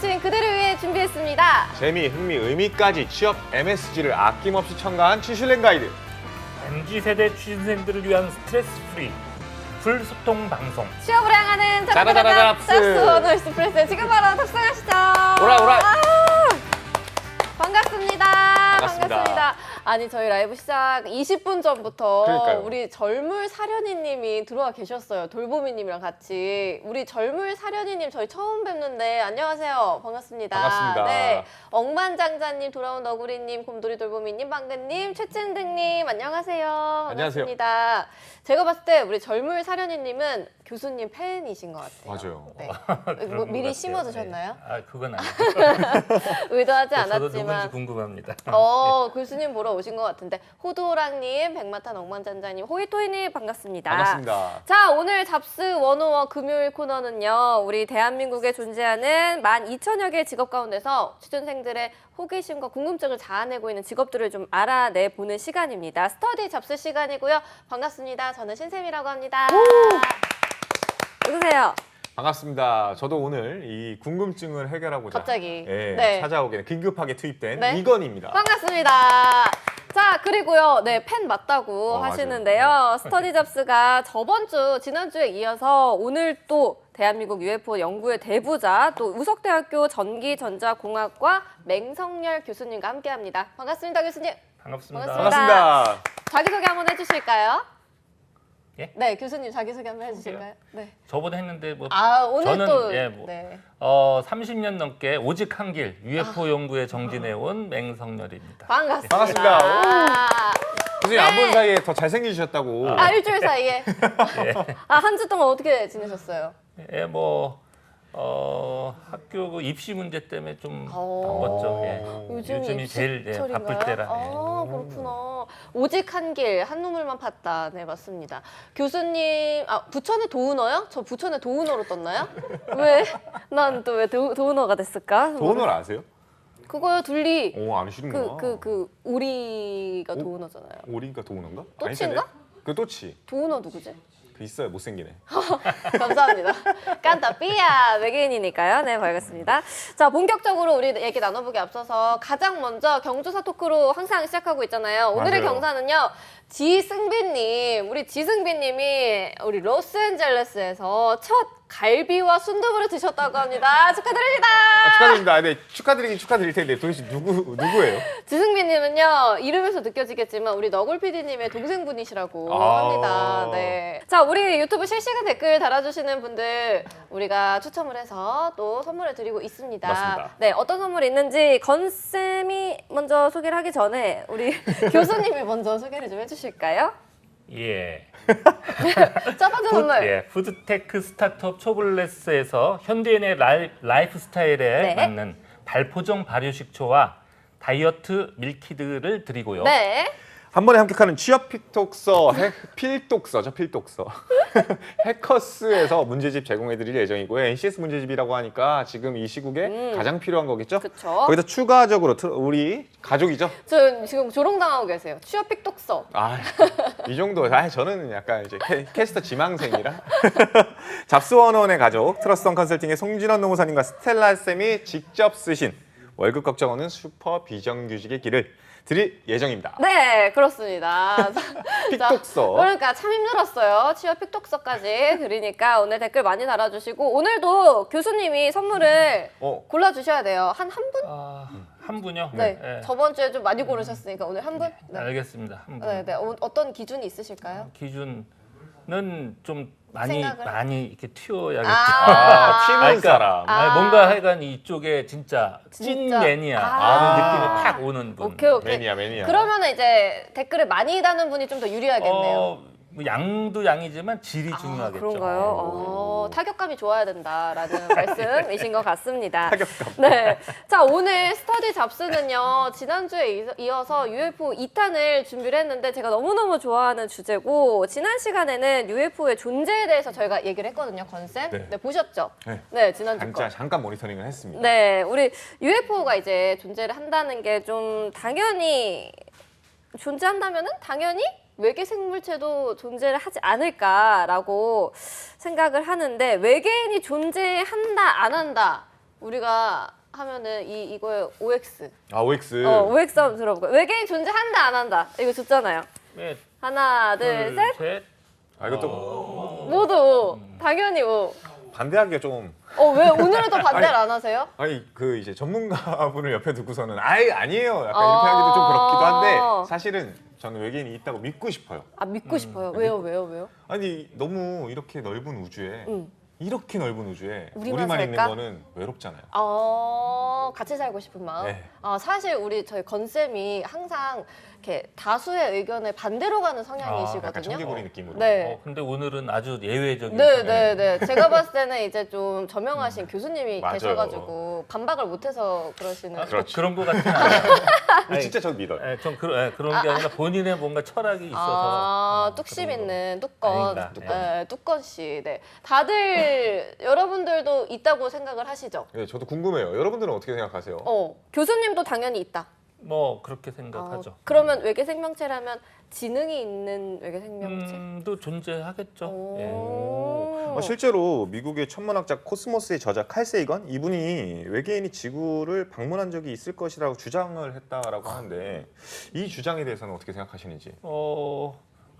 맺힌 그대를 위해 준비했습니다. 재미, 흥미, 의미까지 취업 MSG를 아낌없이 첨가한 취실랭 가이드. MZ세대 취준생들을 위한 스트레스 프리 풀소통 방송. 취업을 향하는 짜라짜라짜라 잡스 원어 익스프레스 지금 바로 탑승하시죠. 오라. 반갑습니다. 반갑습니다. 아니 저희 라이브 시작 20분 전부터 그러니까요. 우리 젊을 사려니님이 들어와 계셨어요. 돌보미님이랑 같이. 우리 젊을 사려니님 저희 처음 뵙는데 안녕하세요. 반갑습니다. 반갑습니다. 네, 억만장자님, 돌아온 너구리님, 곰돌이 돌보미님, 방근님, 최진득님 안녕하세요. 안녕하세요. 반갑습니다. 제가 봤을 때 우리 젊을 사려니님은 교수님 팬이신 것 같아요. 맞아요. 네. 그런 뭐 것 미리 같아요. 심어두셨나요? 네. 아, 그건 아니고. 의도하지 저도 누군지 않았지만. 궁금합니다. 교수님 보러 오신 것 같은데 호두호랑님, 백마탄 억만잔자님, 호이토이님 반갑습니다. 반갑습니다. 자, 오늘 잡스 101 금요일 코너는요. 우리 대한민국에 존재하는 12,000여 개의 직업 가운데서 취준생들의 호기심과 궁금증을 자아내고 있는 직업들을 좀 알아내보는 시간입니다. 스터디 잡스 시간이고요. 반갑습니다. 저는 신쌤이라고 합니다. 웃으세요. 반갑습니다. 저도 오늘 이 궁금증을 해결하고자 갑자기. 예, 네. 찾아오게 긴급하게 투입된 네. 이건입니다. 반갑습니다. 자, 그리고요. 네, 팬 맞다고 맞아요. 하시는데요. 스터디 잡스가 지난주에 이어서 오늘 또 대한민국 UFO 연구의 대부자, 또 우석대학교 전기전자공학과 맹성열 교수님과 함께합니다. 반갑습니다, 교수님. 반갑습니다. 반갑습니다. 자기소개 한번 해주실까요? 예? 네, 교수님 자기소개 한번 해주실까요? 네. 저번에 했는데 뭐 오늘 저는 또 네. 30년 넘게 오직 한 길 UFO 연구에 정진해온 맹성열입니다. 반갑습니다. 반갑습니다. 교수님 안 본 네. 사이에 더 잘생기셨다고. 일주일 사이에. 한 주 동안 어떻게 지내셨어요? 예, 학교 그 입시 문제 때문에 좀 어. 바빴죠. 예. 요즘이 제일 입시철인가요? 바쁠 때라. 예. 그렇구나. 오직 한 길, 한 눈물만 팠다. 네, 맞습니다. 교수님, 부천의 도은어요? 저 부천의 도은어로 떴나요? 왜? 난 또 왜 도은어가 됐을까? 도은어 아세요? 그거요, 둘리. 오, 아시는구나. 오리가 도은어잖아요. 오리인가 도은어인가? 또치인가? 그 또치. 도은어 누구지? 그 있어요, 못생기네. 감사합니다. 깐따삐야 외계인이니까요. 네, 알겠습니다. 자, 본격적으로 우리 얘기 나눠보기 앞서서 가장 먼저 경조사 토크로 항상 시작하고 있잖아요. 오늘의 맞아요. 경사는요. 지승빈님, 우리 지승빈님이 우리 로스앤젤레스에서 첫 갈비와 순두부를 드셨다고 합니다. 축하드립니다. 축하드립니다. 네, 축하드릴 텐데 도대체 누구예요? 지승빈님은요, 이름에서 느껴지겠지만 우리 너굴 PD님의 동생분이시라고 합니다. 네. 자, 우리 유튜브 실시간 댓글 달아주시는 분들 우리가 추첨을 해서 또 선물을 드리고 있습니다. 맞습니다. 네, 어떤 선물이 있는지 건쌤이 먼저 소개를 하기 전에 우리 교수님이 먼저 소개를 좀 해주실까요? 예. 첫 번째 선물. 예, 푸드테크 스타트업 초블레스에서 현대인의 라이프 스타일에 네. 맞는 발포종 발효식초와 다이어트 밀키드를 드리고요. 네. 한 번에 합격하는 취업 필독서, 필독서. 해커스에서 문제집 제공해드릴 예정이고요. NCS 문제집이라고 하니까 지금 이 시국에 가장 필요한 거겠죠? 그쵸. 거기다 추가적으로 우리 가족이죠? 저 지금 조롱당하고 계세요. 취업 픽독서. 이 정도. 저는 약간 이제 캐스터 지망생이라. 잡스원원의 가족, 트러스원 컨설팅의 송진원 노무사님과 스텔라 쌤이 직접 쓰신 월급 걱정 없는 슈퍼 비정규직의 길을 드릴 예정입니다. 네, 그렇습니다. 픽독서. 그러니까 참 힘들었어요. 취업 픽독서까지 드리니까 오늘 댓글 많이 달아주시고 오늘도 교수님이 선물을 골라주셔야 돼요. 한 분? 한 분요? 네. 예. 저번 주에 좀 많이 고르셨으니까 오늘 한 분? 네. 알겠습니다. 한 분. 네. 어떤 기준이 있으실까요? 기준은 좀 생각을? 많이 이렇게 튀어야겠죠. 튀는 사람. 뭔가 하여간 이쪽에 진짜 찐 매니아라는 느낌이 팍 오는 분. 오케이. 매니아. 그러면 이제 댓글을 많이 다는 분이 좀 더 유리하겠네요. 뭐 양도 양이지만 질이 중요하겠죠. 그런가요? 타격감이 좋아야 된다라는 말씀이신 것 같습니다. 타격감. 네. 자, 오늘 스터디 잡스는요, 지난주에 이어서 UFO 2탄을 준비를 했는데 제가 너무너무 좋아하는 주제고, 지난 시간에는 UFO의 존재에 대해서 저희가 얘기를 했거든요, 건쌤. 네, 보셨죠? 네, 지난주 거. 잠깐 모니터링을 했습니다. 네, 우리 UFO가 이제 존재를 한다는 게 좀 당연히 존재한다면은 당연히 외계 생물체도 존재를 하지 않을까라고 생각을 하는데 외계인이 존재한다 안 한다 우리가 하면은 이거에 OX. 아 OX. OX 한번 들어볼까요? 외계인 존재한다 안 한다. 이거 줬잖아요. 네, 하나, 둘, 셋. 셋. 아 이것도 모두 O. 당연히 O. 반대하기가 좀. 왜 오늘은 또 반대를 안 하세요? 아니 그 이제 전문가분을 옆에 두고서는 아니에요. 약간 이렇게 하기도 좀 그렇기도 한데 사실은 저는 외계인이 있다고 믿고 싶어요. 믿고 싶어요. 왜요? 아니 너무 이렇게 넓은 우주에 이렇게 넓은 우주에 우리만 우리만 있는 살까? 거는 외롭잖아요. 같이 살고 싶은 마음. 네. 사실 저희 건쌤이 항상 이렇게 다수의 의견을 반대로 가는 성향이시거든요. 약간 청개구리 느낌으로. 네. 근데 오늘은 아주 예외적인. 네. 제가 봤을 때는 이제 좀 저명하신 교수님이 맞아요. 계셔가지고 반박을 못해서 그러시는. 그렇죠. 그런 것 같진 않아요. 근데 진짜 전 믿어요. 전 그런 게 아니라 본인의 뭔가 철학이 있어서. 뚝심 있는 뚜건. 아닙니다. 뚜건 씨. 네. 다들 여러분들도 있다고 생각을 하시죠? 네, 저도 궁금해요. 여러분들은 어떻게 생각하세요? 교수님도 당연히 있다. 뭐 그렇게 생각하죠. 그러면 외계 생명체라면 지능이 있는 외계 생명체? 도 존재하겠죠. 예. 실제로 미국의 천문학자 코스모스의 저자 칼 세이건 이분이 외계인이 지구를 방문한 적이 있을 것이라고 주장을 했다라고 하는데 이 주장에 대해서는 어떻게 생각하시는지?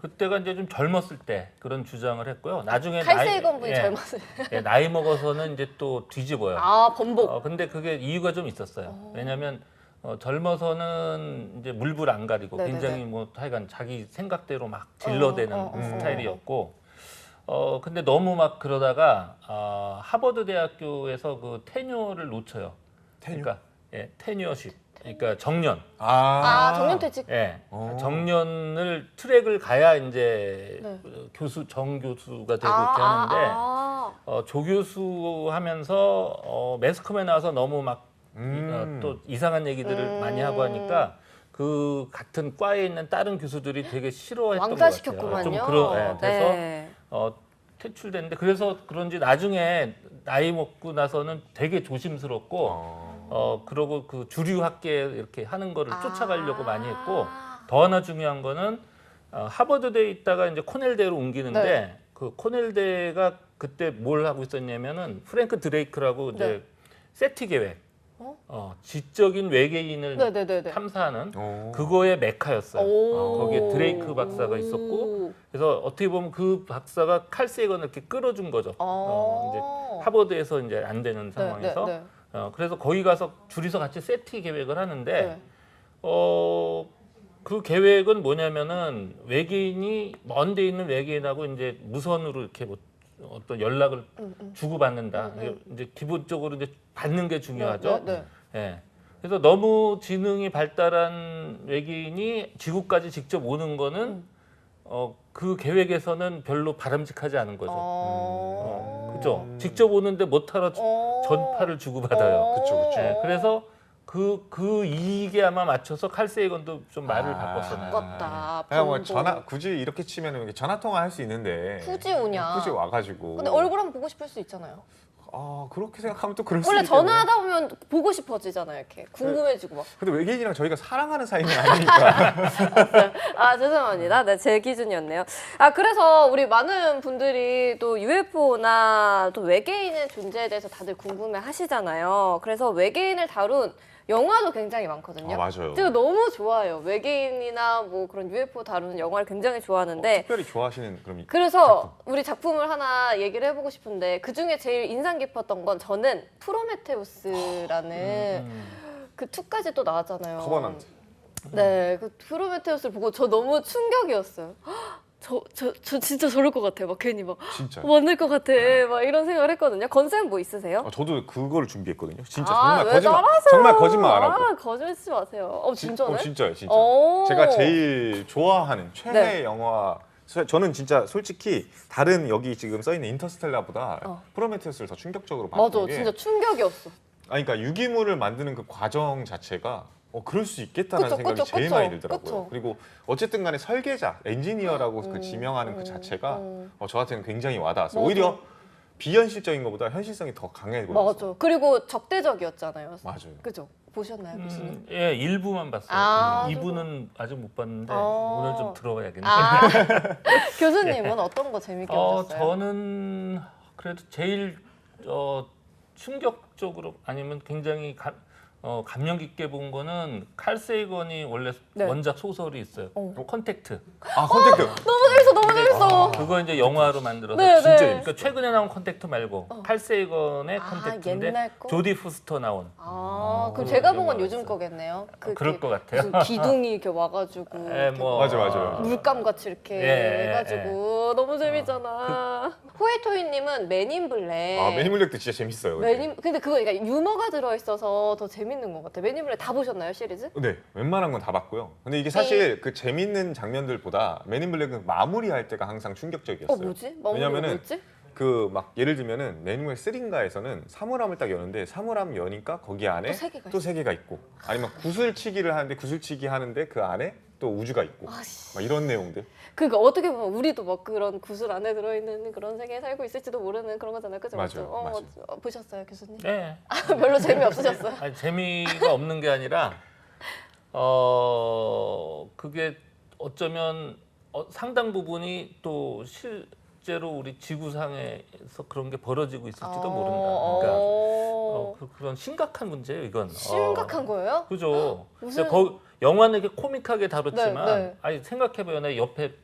그때가 이제 좀 젊었을 때 그런 주장을 했고요. 나중에 칼 세이건 분이 젊었을 때. 나이 먹어서는 이제 또 뒤집어요. 번복. 근데 그게 이유가 좀 있었어요. 왜냐하면 젊어서는 이제 물불 안 가리고 네네네. 굉장히 뭐 하여간 자기 생각대로 막 질러대는 스타일이었고 근데 너무 막 그러다가 하버드 대학교에서 그 테뉴어를 놓쳐요. 그러니까 테뉴어십. 그러니까 정년. 정년퇴직. 정년을 트랙을 가야 이제 정교수가 되고 이렇게 하는데 조교수 하면서 매스컴에 나와서 너무 막 또 이상한 얘기들을 많이 하고 하니까 그 같은 과에 있는 다른 교수들이 되게 싫어했던 것 같아요. 왕따시켰구만요. 좀 그래서 퇴출됐는데 그래서 그런지 나중에 나이 먹고 나서는 되게 조심스럽고 그러고 그 주류 학계 이렇게 하는 거를 쫓아가려고 많이 했고 더 하나 중요한 거는 하버드대에 있다가 이제 코넬대로 옮기는데 그 코넬대가 그때 뭘 하고 있었냐면은 프랭크 드레이크라고 이제 세티 계획 지적인 외계인을 탐사하는 그거의 메카였어요. 거기에 드레이크 박사가 있었고 그래서 어떻게 보면 그 박사가 칼 세이건을 이렇게 끌어준 거죠. 이제 하버드에서 이제 안 되는 상황에서 그래서 거기 가서 둘이서 같이 세티 계획을 하는데 그 계획은 뭐냐면은 외계인이 먼데 있는 외계인하고 이제 무선으로 이렇게 뭐 어떤 연락을 주고받는다. 이제 기본적으로 이제 받는 게 중요하죠. 그래서 너무 지능이 발달한 외계인이 지구까지 직접 오는 거는 그 계획에서는 별로 바람직하지 않은 거죠. 그죠? 직접 오는데 못하러 전파를 주고받아요. 그렇죠. 그래서 그 이익에 아마 맞춰서 칼 세이건도 좀 말을 바꿨었나요? 바꿨다. 뭐 굳이 이렇게 치면 전화 통화 할 수 있는데 굳이 오냐? 굳이 와가지고. 근데 얼굴 한번 보고 싶을 수 있잖아요. 그렇게 생각하면 또 그럴 수 원래 있겠네요. 전화하다 보면 보고 싶어지잖아요. 이렇게 궁금해지고 막. 근데 외계인이랑 저희가 사랑하는 사이는 아니니까. 죄송합니다. 네, 제 기준이었네요. 그래서 우리 많은 분들이 또 UFO나 또 외계인의 존재에 대해서 다들 궁금해 하시잖아요. 그래서 외계인을 다룬 영화도 굉장히 많거든요. 맞아요. 제가 너무 좋아해요. 외계인이나 뭐 그런 UFO 다루는 영화를 굉장히 좋아하는데 특별히 좋아하시는 그럼 그래서 우리 작품을 하나 얘기를 해보고 싶은데 그중에 제일 인상 깊었던 건 저는 프로메테우스라는 그 2까지 또 나왔잖아요. 커버넌트. 네, 그 프로메테우스를 보고 저 너무 충격이었어요. 저 진짜 저럴 것 같아요. 막 괜히 막 진짜. 만날 것 같아. 막 이런 생각을 했거든요. 건쌤 뭐 있으세요? 저도 그거를 준비했거든요. 진짜 왜 따라하세요? 정말 거짓말 안 하고. 거짓말 치지 마세요. 진짜네? 진짜요, 진짜. 오. 제가 제일 좋아하는 최애 네. 영화. 저는 진짜 솔직히 다른 여기 지금 써 있는 인터스텔라보다 프로메테우스를 더 충격적으로 봤던 맞아, 게. 진짜 충격이었어. 그러니까 유기물을 만드는 그 과정 자체가 그럴 수 있겠다는 생각이 제일 많이 들더라고요. 그리고 어쨌든 간에 설계자, 엔지니어라고 그 지명하는 그 자체가 저 같은 굉장히 와닿았어요. 오히려 비현실적인 것보다 현실성이 더 강해 보였어요. 맞아. 그리고 적대적이었잖아요. 맞아요. 그죠? 보셨나요, 교수님? 예, 일부만 봤어요. 2부는 아직 못 봤는데 오늘 좀 들어야겠네요. 교수님은 어떤 거 재밌게 보셨어요? 저는 그래도 제일 충격적으로 아니면 굉장히 감명 깊게 본 거는 칼 세이건이 원래 네. 원작 소설이 있어요. 컨택트. 아 컨택트. 너무 재밌어, 너무 재밌어. 그거 이제 영화로 만들어서 네, 진짜 네. 그러니까 최근에 나온 컨택트 말고 칼 세이건의 컨택트인데 옛날 거? 조디 포스터 나온. 그럼 제가 본 건 영화가 요즘 있어요. 거겠네요. 그럴 것 같아요. 무슨 기둥이 이렇게 와가지고 예, 뭐 맞아. 물감 같이 이렇게 예, 해가지고 너무 재밌잖아. 호이토이님은 맨인 블랙. 아 매니블랙도 진짜 재밌어요. 근데. 근데 그거 그러니까 유머가 들어있어서 더 재밌는 것 같아요. 맨인 블랙 다 보셨나요, 시리즈? 네, 웬만한 건 다 봤고요. 근데 이게 사실 그 재밌는 장면들보다 맨인블랙은 마무리할 때가 항상 충격적이었어요. 뭐지? 마무리가 왜냐면은 뭐였지? 그 막 예를 들면은 맨인블랙 3인가에서는 사물함을 딱 여는데 사물함 여니까 거기 안에 또 세 개가 있고 아니면 구슬치기를 하는데 구슬치기 하는데 그 안에 또 우주가 있고 아씨. 막 이런 내용들. 그러니까 어떻게 보면 우리도 막 그런 구슬 안에 들어있는 그런 세계에 살고 있을지도 모르는 그런 거잖아요. 그죠? 맞아요, 맞죠? 맞아요. 보셨어요, 교수님? 네. 별로 재미없으셨어요? 아니, 재미가 없는 게 아니라 그게 어쩌면 상당 부분이 또 실제로 우리 지구상에서 그런 게 벌어지고 있을지도 모른다. 그러니까 그런 심각한 문제예요, 이건. 심각한 거예요? 그죠. 무슨- 영화는 이렇게 코믹하게 다뤘지만 네, 네. 아니 생각해봐요. 내 옆에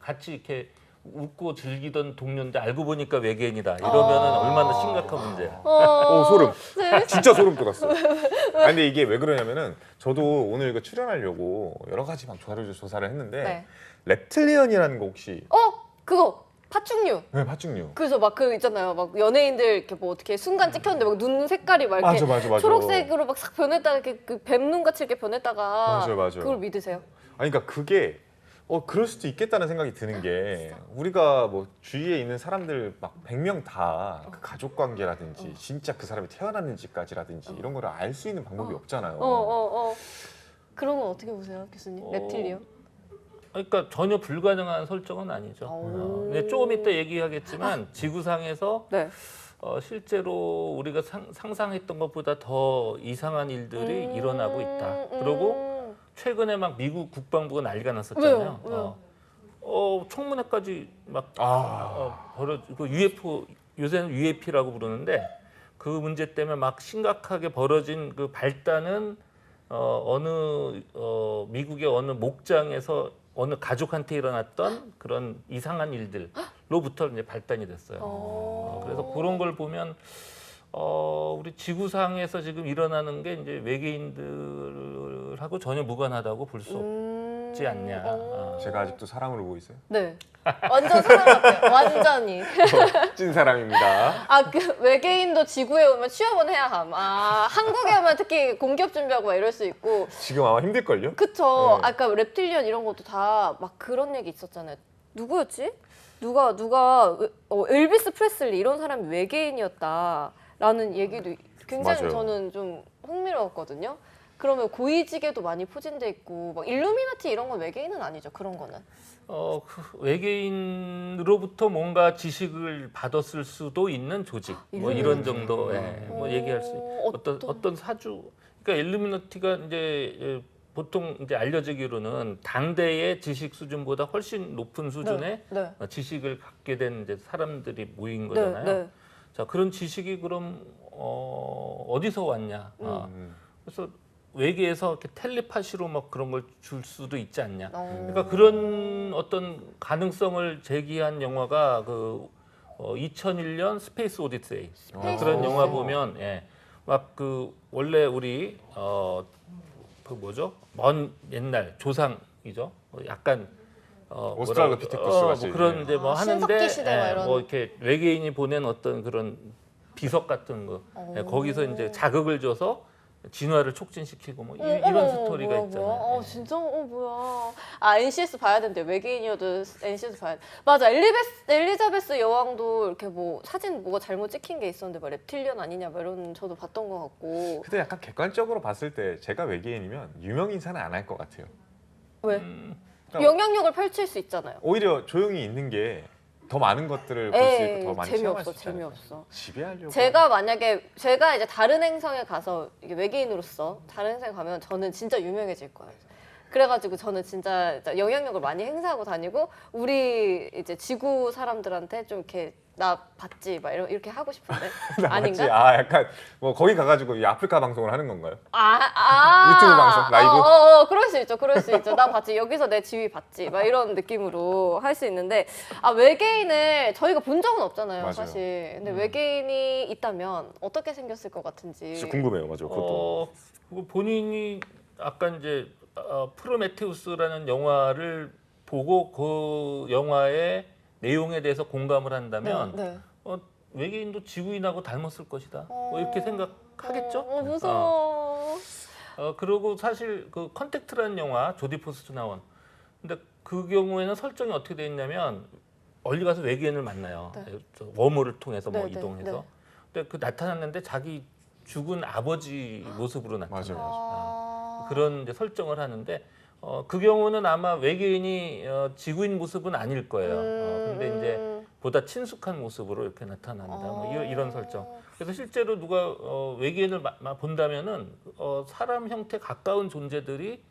같이 이렇게 웃고 즐기던 동료인데 알고 보니까 외계인이다. 이러면은 얼마나 심각한 문제야. 오 소름. 재밌- 진짜 소름 돋았어. 아 근데 이게 왜 그러냐면은 저도 오늘 이거 출연하려고 여러 가지 막 자료 조사를 했는데 네. 랩틀리언이라는 거 혹시 그거 파충류. 네, 파충류. 그래서 막 그 있잖아요. 막 연예인들 이렇게 뭐 어떻게 순간 찍혔는데 막 눈 색깔이 막 이렇게 맞아. 초록색으로 막 싹 변했다가 이렇게 그 뱀눈 같이 이렇게 변했다가 맞아요. 그걸 믿으세요? 아니 그러니까 그게 그럴 수도 있겠다는 생각이 드는 게 우리가 뭐 주위에 있는 사람들 막 100명 다 그 가족 관계라든지 진짜 그 사람이 태어났는지까지라든지 이런 거를 알 수 있는 방법이 없잖아요. 그런 건 어떻게 보세요, 교수님? 랩틸리언? 그러니까 전혀 불가능한 설정은 아니죠. 근데 조금 이따 얘기하겠지만 지구상에서 네. 실제로 우리가 상상했던 것보다 더 이상한 일들이 일어나고 있다. 그리고 최근에 막 미국 국방부가 난리가 났었잖아요. 왜요? 청문회까지 막 벌어지고 UFO 요새는 UAP라고 부르는데 그 문제 때문에 막 심각하게 벌어진 그 발단은 미국의 어느 목장에서 어느 가족한테 일어났던 그런 이상한 일들로부터 이제 발단이 됐어요. 그래서 그런 걸 보면 우리 지구상에서 지금 일어나는 게 이제 외계인들하고 전혀 무관하다고 볼 수 없지 않냐. 제가 아직도 사람으로 보고 있어요. 네. 완전 사람 같아요. 완전히. 찐 사람입니다. 그 외계인도 지구에 오면 취업은 해야 함. 한국에 오면 특히 공기업 준비하고 막 이럴 수 있고. 지금 아마 힘들걸요? 그쵸. 네. 아까 랩틸리언 이런 것도 다 막 그런 얘기 있었잖아요. 누구였지? 누가 엘비스 프레슬리 이런 사람이 외계인이었다라는 얘기도 굉장히 맞아요. 저는 좀 흥미로웠거든요. 그러면 고위직에도 많이 포진돼 있고 막 일루미나티 이런 건 외계인은 아니죠. 그런 거는. 그 외계인으로부터 뭔가 지식을 받았을 수도 있는 조직, 뭐 이런 정도의 뭐 얘기할 수 어떤 사주. 그러니까 일루미나티가 이제 보통 이제 알려지기로는 당대의 지식 수준보다 훨씬 높은 수준의 네. 지식을 갖게 된 이제 사람들이 모인 거잖아요. 네. 자, 그런 지식이 그럼 어디서 왔냐? 그래서 외계에서 이렇게 텔레파시로 막 그런 걸 줄 수도 있지 않냐? 그러니까 그런 어떤 가능성을 제기한 영화가 그 2001년 스페이스 오디세이 그런 영화 보면 막 그 원래 우리 그 뭐죠? 먼 옛날 조상이죠. 약간 오스트랄로피테쿠스 같이. 뭐 그런 이제 뭐 하는데 신석기 시대 막 이런. 뭐 이렇게 외계인이 보낸 어떤 그런 비석 같은 거 거기서 이제 자극을 줘서 진화를 촉진시키고 뭐 이런 스토리가 뭐야, 있잖아요. 뭐야. 진짜 뭐야. NCS 봐야 된대. 외계인이어도 NCS 봐야 돼. 맞아. 엘리자베스 여왕도 이렇게 뭐 사진 뭐가 잘못 찍힌 게 있었는데 뭐 reptilian 아니냐 뭐 이런 저도 봤던 것 같고. 근데 약간 객관적으로 봤을 때 제가 외계인이면 유명 인사는 안 할 것 같아요. 왜? 그러니까 영향력을 펼칠 수 있잖아요. 오히려 조용히 있는 게 더 많은 것들을 볼 수 있고 더 많이 체험할 수 있잖아요. 재미없어. 지배하려고. 제가 만약에 제가 이제 다른 행성에 가서 이게 외계인으로서 다른 행성에 가면 저는 진짜 유명해질 거예요. 그래가지고 저는 진짜 영향력을 많이 행사하고 다니고 우리 이제 지구 사람들한테 좀 이렇게 나 봤지 막 이렇게 하고 싶은데 아닌가? 맞지? 아 약간 뭐 거기 가가지고 이 아프리카 방송을 하는 건가요? 유튜브 방송, 라이브? 그럴 수 있죠, 그럴 수 있죠. 나 봤지, 여기서 내 지위 봤지, 막 이런 느낌으로 할 수 있는데 외계인을 저희가 본 적은 없잖아요, 맞아요. 사실. 근데 외계인이 있다면 어떻게 생겼을 것 같은지. 진짜 궁금해요, 맞아. 그것도. 그거 본인이 아까 이제 프로메테우스라는 영화를 보고 그 영화의 내용에 대해서 공감을 한다면 네. 외계인도 지구인하고 닮았을 것이다. 뭐 이렇게 생각하겠죠? 무서워. 그리고 사실 그 컨택트라는 영화 조디 포스트 나온. 근데 그 경우에는 설정이 어떻게 돼 있냐면 멀리 가서 외계인을 만나요. 네. 웜홀을 통해서 뭐 네, 네, 이동해서. 네. 근데 그 나타났는데 자기 죽은 아버지 모습으로 나타나요. 맞아요. 그런 이제 설정을 하는데 그 경우는 아마 외계인이 지구인 모습은 아닐 거예요. 근데 이제 보다 친숙한 모습으로 이렇게 나타난다. 뭐 이런 설정. 그래서 실제로 누가 외계인을 본다면은 사람 형태 가까운 존재들이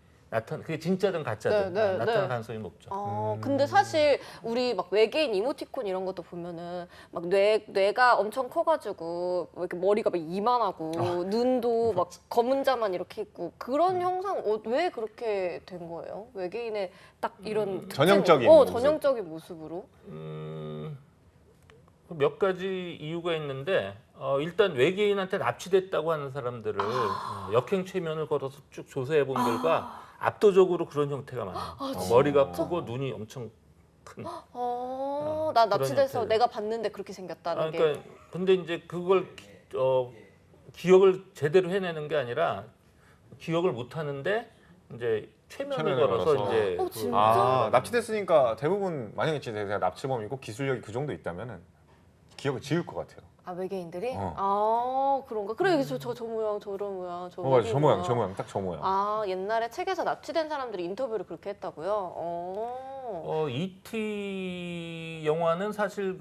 그게 진짜든 가짜든 나타날 가능성이 높죠. 근데 사실 우리 막 외계인 이모티콘 이런 것도 보면은 막 뇌가 엄청 커가지고 뭐 이렇게 머리가 막 이만하고 눈도 막 검은 자만 이렇게 있고 그런 형상 왜 그렇게 된 거예요? 외계인의 딱 이런 전형적인 모습. 전형적인 모습으로? 몇 가지 이유가 있는데 일단 외계인한테 납치됐다고 하는 사람들을 역행 최면을 걸어서 쭉 조사해 본 결과 압도적으로 그런 형태가 많아요. 머리가 크고 눈이 엄청 큰. 나 납치돼서 형태를. 내가 봤는데 그렇게 생겼다는 게. 그러니까 근데 이제 그걸 기억을 제대로 해내는 게 아니라 기억을 못 하는데 이제 최면을 최면을 걸어서 걸어서. 이제 진짜? 납치됐으니까 대부분 만약에 진짜 제가 납치범이고 기술력이 그 정도 있다면은 기억을 지울 것 같아요. 외계인들이? 그런가? 그래, 저 모양, 저런 모양, 저 맞아, 외계인 저 모양, 저 모양, 딱 저 모양. 옛날에 책에서 납치된 사람들이 인터뷰를 그렇게 했다고요? E.T. 영화는 사실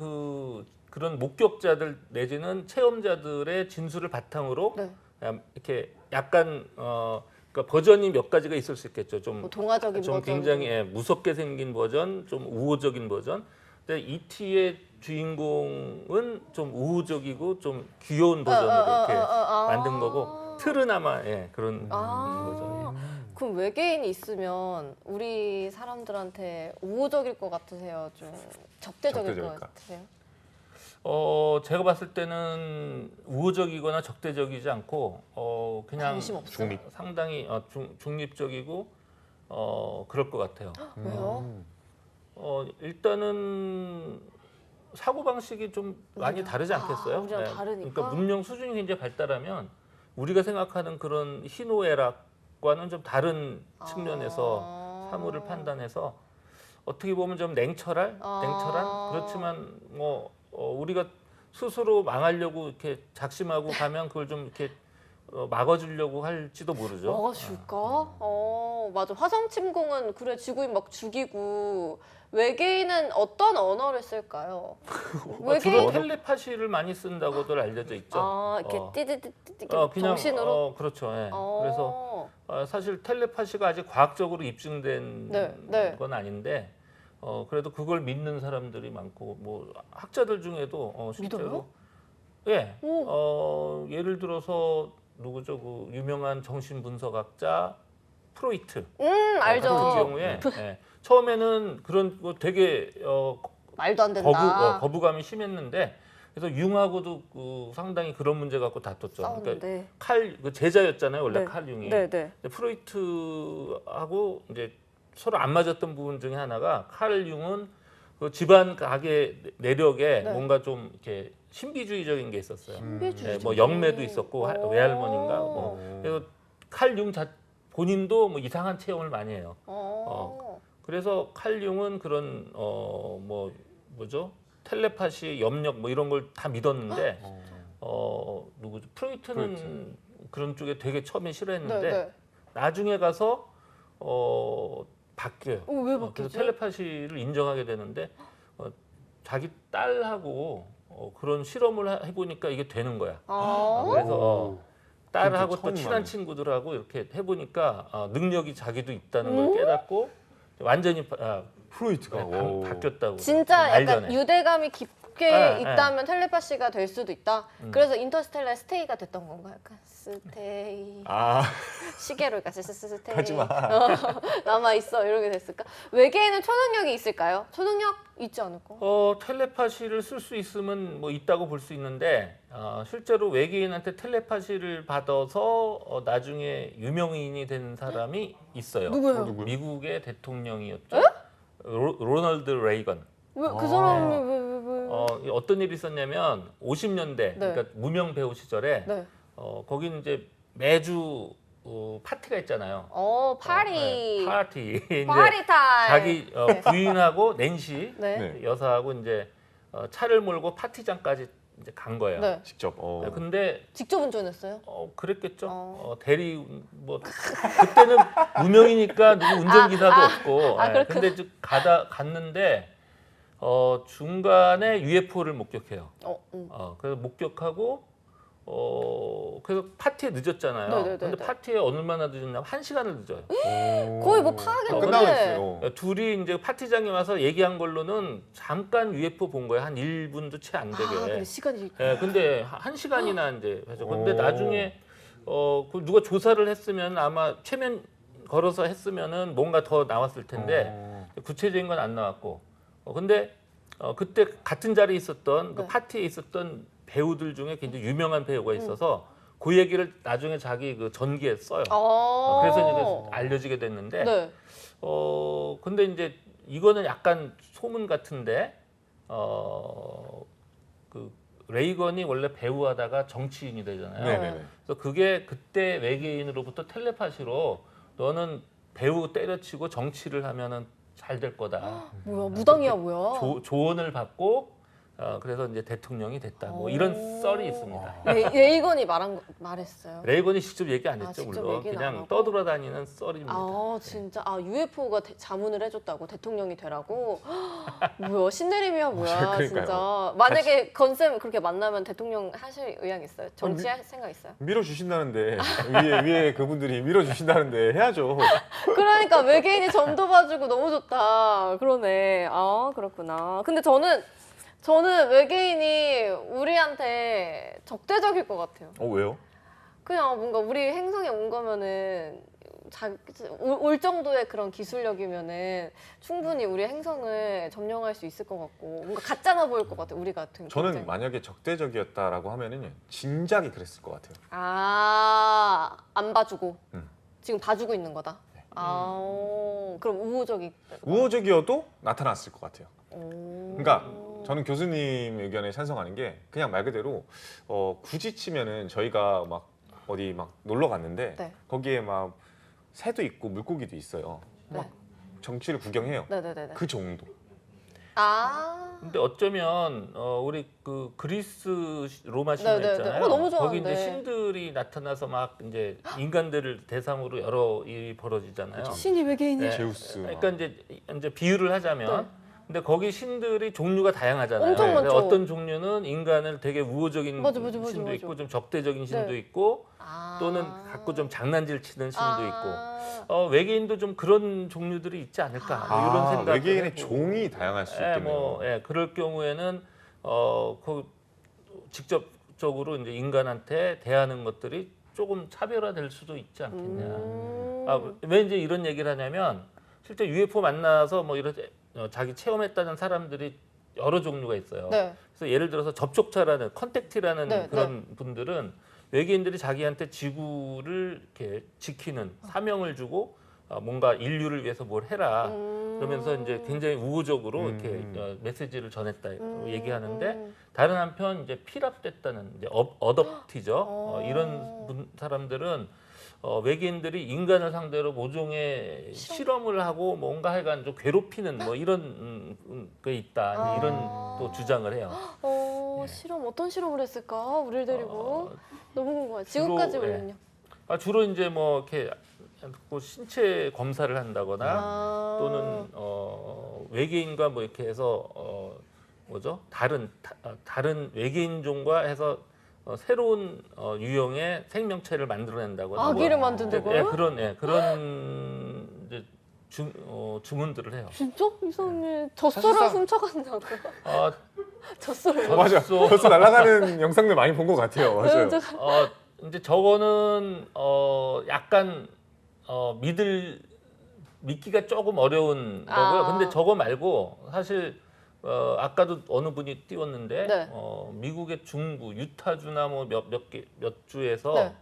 그런 목격자들 내지는 체험자들의 진술을 바탕으로 네. 이렇게 약간 그러니까 버전이 몇 가지가 있을 수 있겠죠. 뭐 동화적인 좀 버전. 굉장히 무섭게 생긴 버전, 좀 우호적인 버전. 근데 E.T.의 주인공은 좀 우호적이고 좀 귀여운 버전으로 이렇게 만든 거고 틀은 아마 그런 거죠. 그럼 외계인이 있으면 우리 사람들한테 우호적일 것 같으세요? 좀 적대적일 것 같으세요? 제가 봤을 때는 우호적이거나 적대적이지 않고 그냥 관심 없어요? 상당히 중립적이고 그럴 것 같아요. 왜요? 일단은 사고 방식이 좀 많이 다르지 않겠어요? 우리랑 다르니까? 그러니까 문명 수준이 굉장히 발달하면 우리가 생각하는 그런 희노애락과는 좀 다른 측면에서 사물을 판단해서 어떻게 보면 좀 냉철한 그렇지만 뭐 우리가 스스로 망하려고 이렇게 작심하고 가면 그걸 좀 이렇게 막아주려고 할지도 모르죠. 막아줄까? 맞아. 화성 침공은 그래 지구인 막 죽이고 외계인은 어떤 언어를 쓸까요? 주로 텔레파시를 많이 쓴다고들 알려져 있죠. 이렇게 띠띠띠띠 그냥 정신으로? 그렇죠. 그래서 사실 텔레파시가 아직 과학적으로 입증된 건 아닌데 그래도 그걸 믿는 사람들이 많고 뭐 학자들 중에도 실제로 믿어요? 예를 들어서 누구죠? 그 유명한 정신분석학자 프로이트 알죠. 같은 경우에 처음에는 그런 거 되게 말도 안 된다. 거부감이 심했는데 그래서 융하고도 상당히 그런 문제 갖고 다퉜죠. 싸웠는데. 그러니까 그 제자였잖아요, 원래 네. 칼 융이. 네. 근데 프로이트하고 이제 서로 안 맞았던 부분 중에 하나가 칼 융은 그 집안 가계 내력에 뭔가 좀 이렇게 신비주의적인 게 있었어요. 신비주의적인. 뭐 영매도 있었고 외할머니인가. 뭐. 그래서 칼 융 본인도 뭐 이상한 체험을 많이 해요. 그래서 칼 융은 그런 뭐죠? 텔레파시, 염력 뭐 이런 걸 다 믿었는데 누구죠? 프로이트는 그런 쪽에 되게 처음에 싫어했는데 나중에 가서 바뀌어요. 왜 바뀌었죠? 그래서 텔레파시를 인정하게 되는데 자기 딸하고 그런 실험을 해보니까 이게 되는 거야. 그래서 딸하고 또 처음 친한 알아요. 친구들하고 이렇게 해보니까 능력이 자기도 있다는 걸 깨닫고 완전히 프로이트가 오. 바뀌었다고. 진짜 말 약간 전에. 유대감이 깊게 네, 있다면 텔레파시가 될 수도 있다. 그래서 인터스텔라 스테이가 됐던 건가? 약간 스테이 아 시계로 약간 스테이 가지마. 남아 있어 이렇게 됐을까? 외계인은 초능력이 있을까요? 초능력 있지 않을까? 텔레파시를 쓸 수 있으면 뭐 있다고 볼 수 있는데 실제로 외계인한테 텔레파시를 받아서 나중에 유명인이 된 사람이 있어요. 누구예요? 누구요? 미국의 대통령이었죠. 로널드 레이건. 왜 그 사람이 왜? 어떤 일이 있었냐면 50년대 그러니까 무명 배우 시절에 네. 거기는 이제 매주 파티가 있잖아요. 파리. 네, 파티. 이제 파리 타임. 자기 부인하고 낸시 네. 네. 여사하고 이제 차를 몰고 파티장까지 이제 간 거예요. 네. 직접. 근데 직접 운전했어요? 그랬겠죠. 대리 뭐 그때는 무명이니까 누구 운전기사도 없고. 근데 이제 갔는데 중간에 UFO를 목격해요. 그래서 목격하고 그래서 파티에 늦었잖아요. 네네네네. 근데 파티에 얼마나 늦었냐면 1시간을 늦어요. 거의 뭐 파악했는데. 끝나겠어요. 둘이 이제 파티장에 와서 얘기한 걸로는 잠깐 UFO 본 거예요. 한 1분도 채 안 되게. 근데 시간이 근데 1시간이나 이제 해서 근데 오. 나중에 그 누가 조사를 했으면 아마 최면 걸어서 했으면은 뭔가 더 나왔을 텐데 구체적인 건 안 나왔고. 근데 그때 같은 자리에 있었던 그 네. 파티에 있었던 배우들 중에 굉장히 유명한 배우가 있어서 그 얘기를 나중에 자기 그 전기에 써요. 그래서 이제 알려지게 됐는데 네. 근데 이제 이거는 약간 소문 같은데 그 레이건이 원래 배우하다가 정치인이 되잖아요. 네네네. 그래서 그게 그때 외계인으로부터 텔레파시로 너는 배우 때려치고 정치를 하면은 잘 될 거다. 뭐야 무당이야 뭐야? 조언을 받고 그래서 이제 대통령이 됐다. 뭐 이런 썰이 있습니다. 레이건이 말했어요. 레이건이 직접 얘기 안 했죠, 직접 물론. 얘기는 안 그냥 하고? 떠돌아다니는 썰입니다. 진짜 UFO가 자문을 해줬다고 대통령이 되라고. 뭐야 신내림이야 뭐야 그러니까요. 진짜. 만약에 건쌤 그렇게 만나면 대통령 하실 의향 있어요? 정치할 생각 있어요? 밀어주신다는데 위에 그분들이 밀어주신다는데 해야죠. 그러니까 외계인이 점도 봐주고 너무 좋다. 그러네. 그렇구나. 근데 저는 외계인이 우리한테 적대적일 것 같아요. 왜요? 그냥 뭔가 우리 행성에 온 거면은 올 정도의 그런 기술력이면은 충분히 우리 행성을 점령할 수 있을 것 같고 뭔가 가짜나 보일 것 같아요. 우리 같은 저는 경우는. 만약에 적대적이었다라고 하면은 진작에 그랬을 것 같아요. 안 봐주고 음. 지금 봐주고 있는 거다. 그럼 우호적이어도 나타났을 것 같아요. 오. 그러니까 저는 교수님 의견에 찬성하는 게 그냥 말 그대로 굳이 치면은 저희가 막 어디 막 놀러 갔는데 네. 거기에 막 새도 있고 물고기도 있어요. 네. 막 정치를 구경해요. 네네네. 그 정도. 근데 어쩌면 우리 그 그리스 로마 신화 네네네. 있잖아요. 너무 거기 좋아하는데. 이제 신들이 나타나서 막 이제 인간들을 대상으로 여러 일이 벌어지잖아요. 신이 외계인이야. 네. 제우스. 그러니까 이제 비유를 하자면 네. 근데 거기 신들이 종류가 다양하잖아요. 엄청 근데 많죠. 어떤 종류는 인간을 되게 우호적인 맞아. 신도 있고 좀 적대적인 신도 네. 있고 또는 갖고 좀 장난질 치는 신도 있고 외계인도 좀 그런 종류들이 있지 않을까 뭐 이런 생각. 외계인의 종이 다양할 수 있겠네요. 그럴 경우에는 직접적으로 이제 인간한테 대하는 것들이 조금 차별화될 수도 있지 않겠냐. 왜 이제 이런 얘기를 하냐면 실제 UFO 만나서 뭐 이런 자기 체험했다는 사람들이 여러 종류가 있어요. 네. 그래서 예를 들어서 접촉자라는 컨택티라는 네, 그런 분들은 외계인들이 자기한테 지구를 이렇게 지키는 사명을 주고 뭔가 인류를 위해서 뭘 해라 그러면서 이제 굉장히 우호적으로 이렇게 메시지를 전했다 얘기하는데 다른 한편 이제 피랍됐다는 이제 어댑티죠. 이런 사람들은 외계인들이 인간을 상대로 모종의 실험을 하고 뭔가 하여간 좀 괴롭히는 뭐 이런 게 있다 이런 또 주장을 해요. 실험 어떤 실험을 했을까? 우리를 데리고 너무 궁금해. 주로, 지금까지 보면요. 주로 이제 뭐 이렇게 뭐 신체 검사를 한다거나 또는 외계인과 뭐 이렇게 해서 다른 외계인종과 해서 새로운 유형의 생명체를 만들어낸다고 하고 아기를 만든다고요? 그런 이제 주문들을 해요. 진짜? 이상해. 젖소를 사실상- 훔쳐간다고요? 어, 젖소를. 맞아. 젖소. 벌써 날아가는 영상들 많이 본 것 같아요. 맞아요. 이제 저거는 약간 믿기가 조금 어려운 거고요. 근데 저거 말고 사실 아까도 어느 분이 띄웠는데 네. 미국의 중부 유타주나 뭐 몇 주에서 네.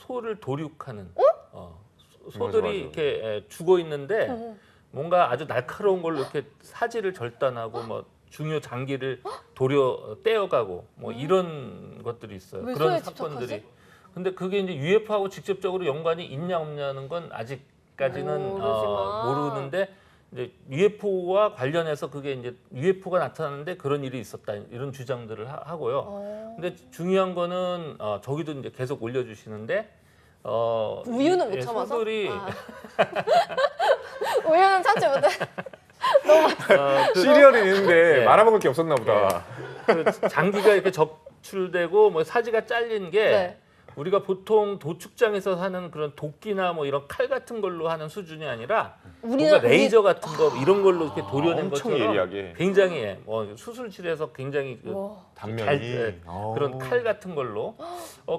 소를 도륙하는 맞아, 소들이 맞아. 이렇게 죽어 있는데 뭔가 아주 날카로운 걸로 이렇게 사지를 절단하고 뭐 중요 장기를 떼어가고 뭐 이런 것들이 있어요. 왜 그런 소에 사건들이. 집착하지? 근데 그게 이제 UFO하고 직접적으로 연관이 있냐 없냐는 건 아직까지는 모르지만. 모르는데 이제 UFO와 관련해서 그게 이제 UFO가 나타났는데 그런 일이 있었다 이런 주장들을 하고요. 근데 중요한 거는 저기도 이제 계속 올려주시는데 우유는 못 참아서? 소들이 우유는 참지 못해. 시리얼이 있는데 네. 말아먹을 게 없었나 보다. 그 장기가 이렇게 접출되고 뭐 사지가 잘린 게 네. 우리가 보통 도축장에서 하는 그런 도끼나 뭐 이런 칼 같은 걸로 하는 수준이 아니라 뭔가 레이저 같은 거 이런 걸로 이렇게 도려낸 엄청 것처럼 예리하게. 굉장히 수술실에서 굉장히 와. 단면이. 그런 칼 같은 걸로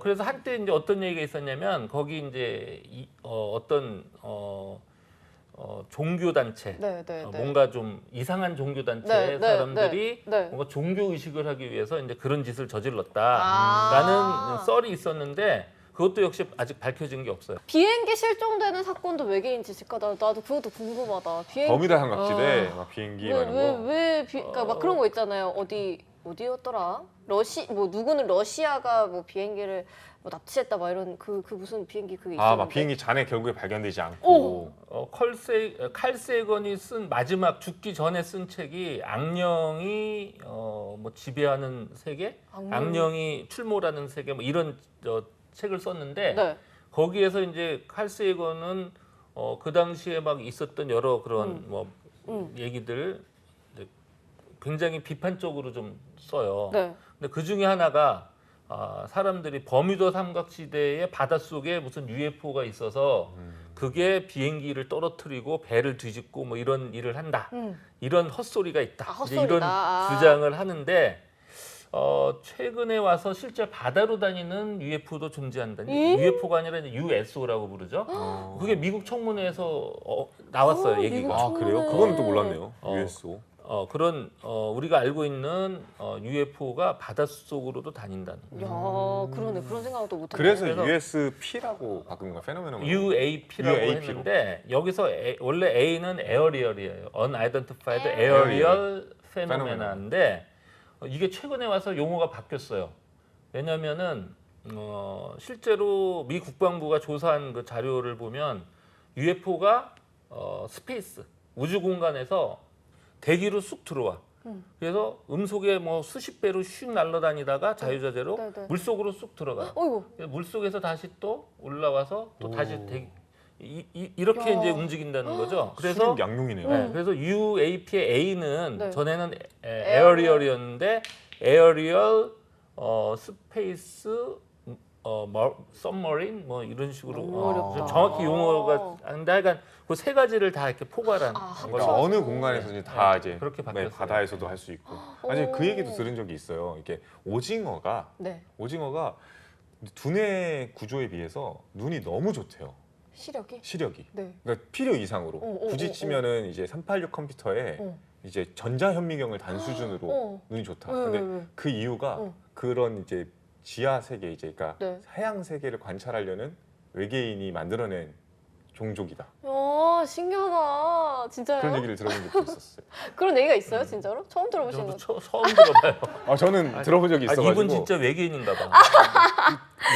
그래서 한때 이제 어떤 얘기가 있었냐면 거기 이제 어떤 종교 단체 네, 네, 네. 뭔가 좀 이상한 종교 단체의 네, 네, 사람들이 네, 네. 뭔가 종교 의식을 하기 위해서 이제 그런 짓을 아. 저질렀다라는 썰이 있었는데 그것도 역시 아직 밝혀진 게 없어요. 비행기 실종되는 사건도 외계인 짓일까? 나도 그것도 궁금하다. 비행기 버뮤다 삼각지대 막 비행기 많은 거. 그러니까 막 그런 거 있잖아요. 어디였더라? 누구는 러시아가 뭐 비행기를 뭐 납치했다 막 이런 그 무슨 비행기 그게 있었는데. 막 비행기 잔해 결국에 발견되지 않고. 칼 세건이 쓴 마지막 죽기 전에 쓴 책이 악령이 뭐 지배하는 세계, 악령이 출몰하는 세계 뭐 이런 책을 썼는데 네. 거기에서 이제 칼 세건은 그 당시에 막 있었던 여러 그런 얘기들 굉장히 비판적으로 좀 써요. 네. 근데 그 중에 하나가 사람들이 버뮤다 삼각지대의 바닷속에 무슨 UFO가 있어서 그게 비행기를 떨어뜨리고 배를 뒤집고 뭐 이런 일을 한다. 이런 헛소리가 있다. 이제 헛소리다. 이런 주장을 하는데 최근에 와서 실제 바다로 다니는 UFO도 존재한다. UFO가 아니라 이제 USO라고 부르죠. 그게 미국 청문회에서 나왔어요, 얘기가. 아 그래요? 그건 또 몰랐네요. USO. 그런 우리가 알고 있는 UFO가 바닷속으로도 다닌다는. 야, 그러네. 그런 생각도 못 했네. 그래서 그래서- USP라고 바꾼 거 페노메논. UAP라고 UAP 로. 했는데 여기서 원래 A는 에어리얼이에요. Unidentified Aerial. Aerial Phenomena인데 이게 최근에 와서 용어가 바뀌었어요. 왜냐하면은 실제로 미 국방부가 조사한 그 자료를 보면 UFO가 스페이스 우주 공간에서 대기로 쑥 들어와. 그래서 음속에 뭐 수십 배로 슉 날아다니다가 자유자재로 네, 네. 물속으로 쑥 들어가요. 어이구. 물속에서 다시 또 올라와서 또 다시 이렇게 야. 이제 움직인다는 거죠. 그래서 수륙 양용이네요. 네, 그래서 UAP의 A는 네. 전에는 에어리얼이었는데 에어리얼 스페이스 submarine 뭐 이런 식으로 어렵다. 정확히 용어가 근데 하여간 그 세 가지를 다 이렇게 포괄한 그러니까 그렇죠. 어느 공간에서 이제 다 네, 이제 그렇게 네, 바뀌었어요. 바다에서도 할 수 있고. 아니 그 얘기도 들은 적이 있어요. 이게 오징어가 네. 두뇌 구조에 비해서 눈이 너무 좋대요. 시력이? 시력이. 네. 그러니까 필요 이상으로. 오, 굳이 치면은 이제 386 컴퓨터에 어. 이제 전자현미경을 단 수준으로 눈이 좋다. 근데 왜? 그 이유가 어. 그런 이제 지하 세계 이제 그러니까 네. 해양 세계를 관찰하려는 외계인이 만들어낸 종족이다. 야, 신기하다. 진짜요? 그런 얘기를 들어본 적도 있었어요. 그런 얘기가 있어요, 진짜로? 처음 들어보시는 저도 거. 처음 들어봐요. 저는 들어본 적이 있어가지고. 이분 진짜 외계인인가 봐.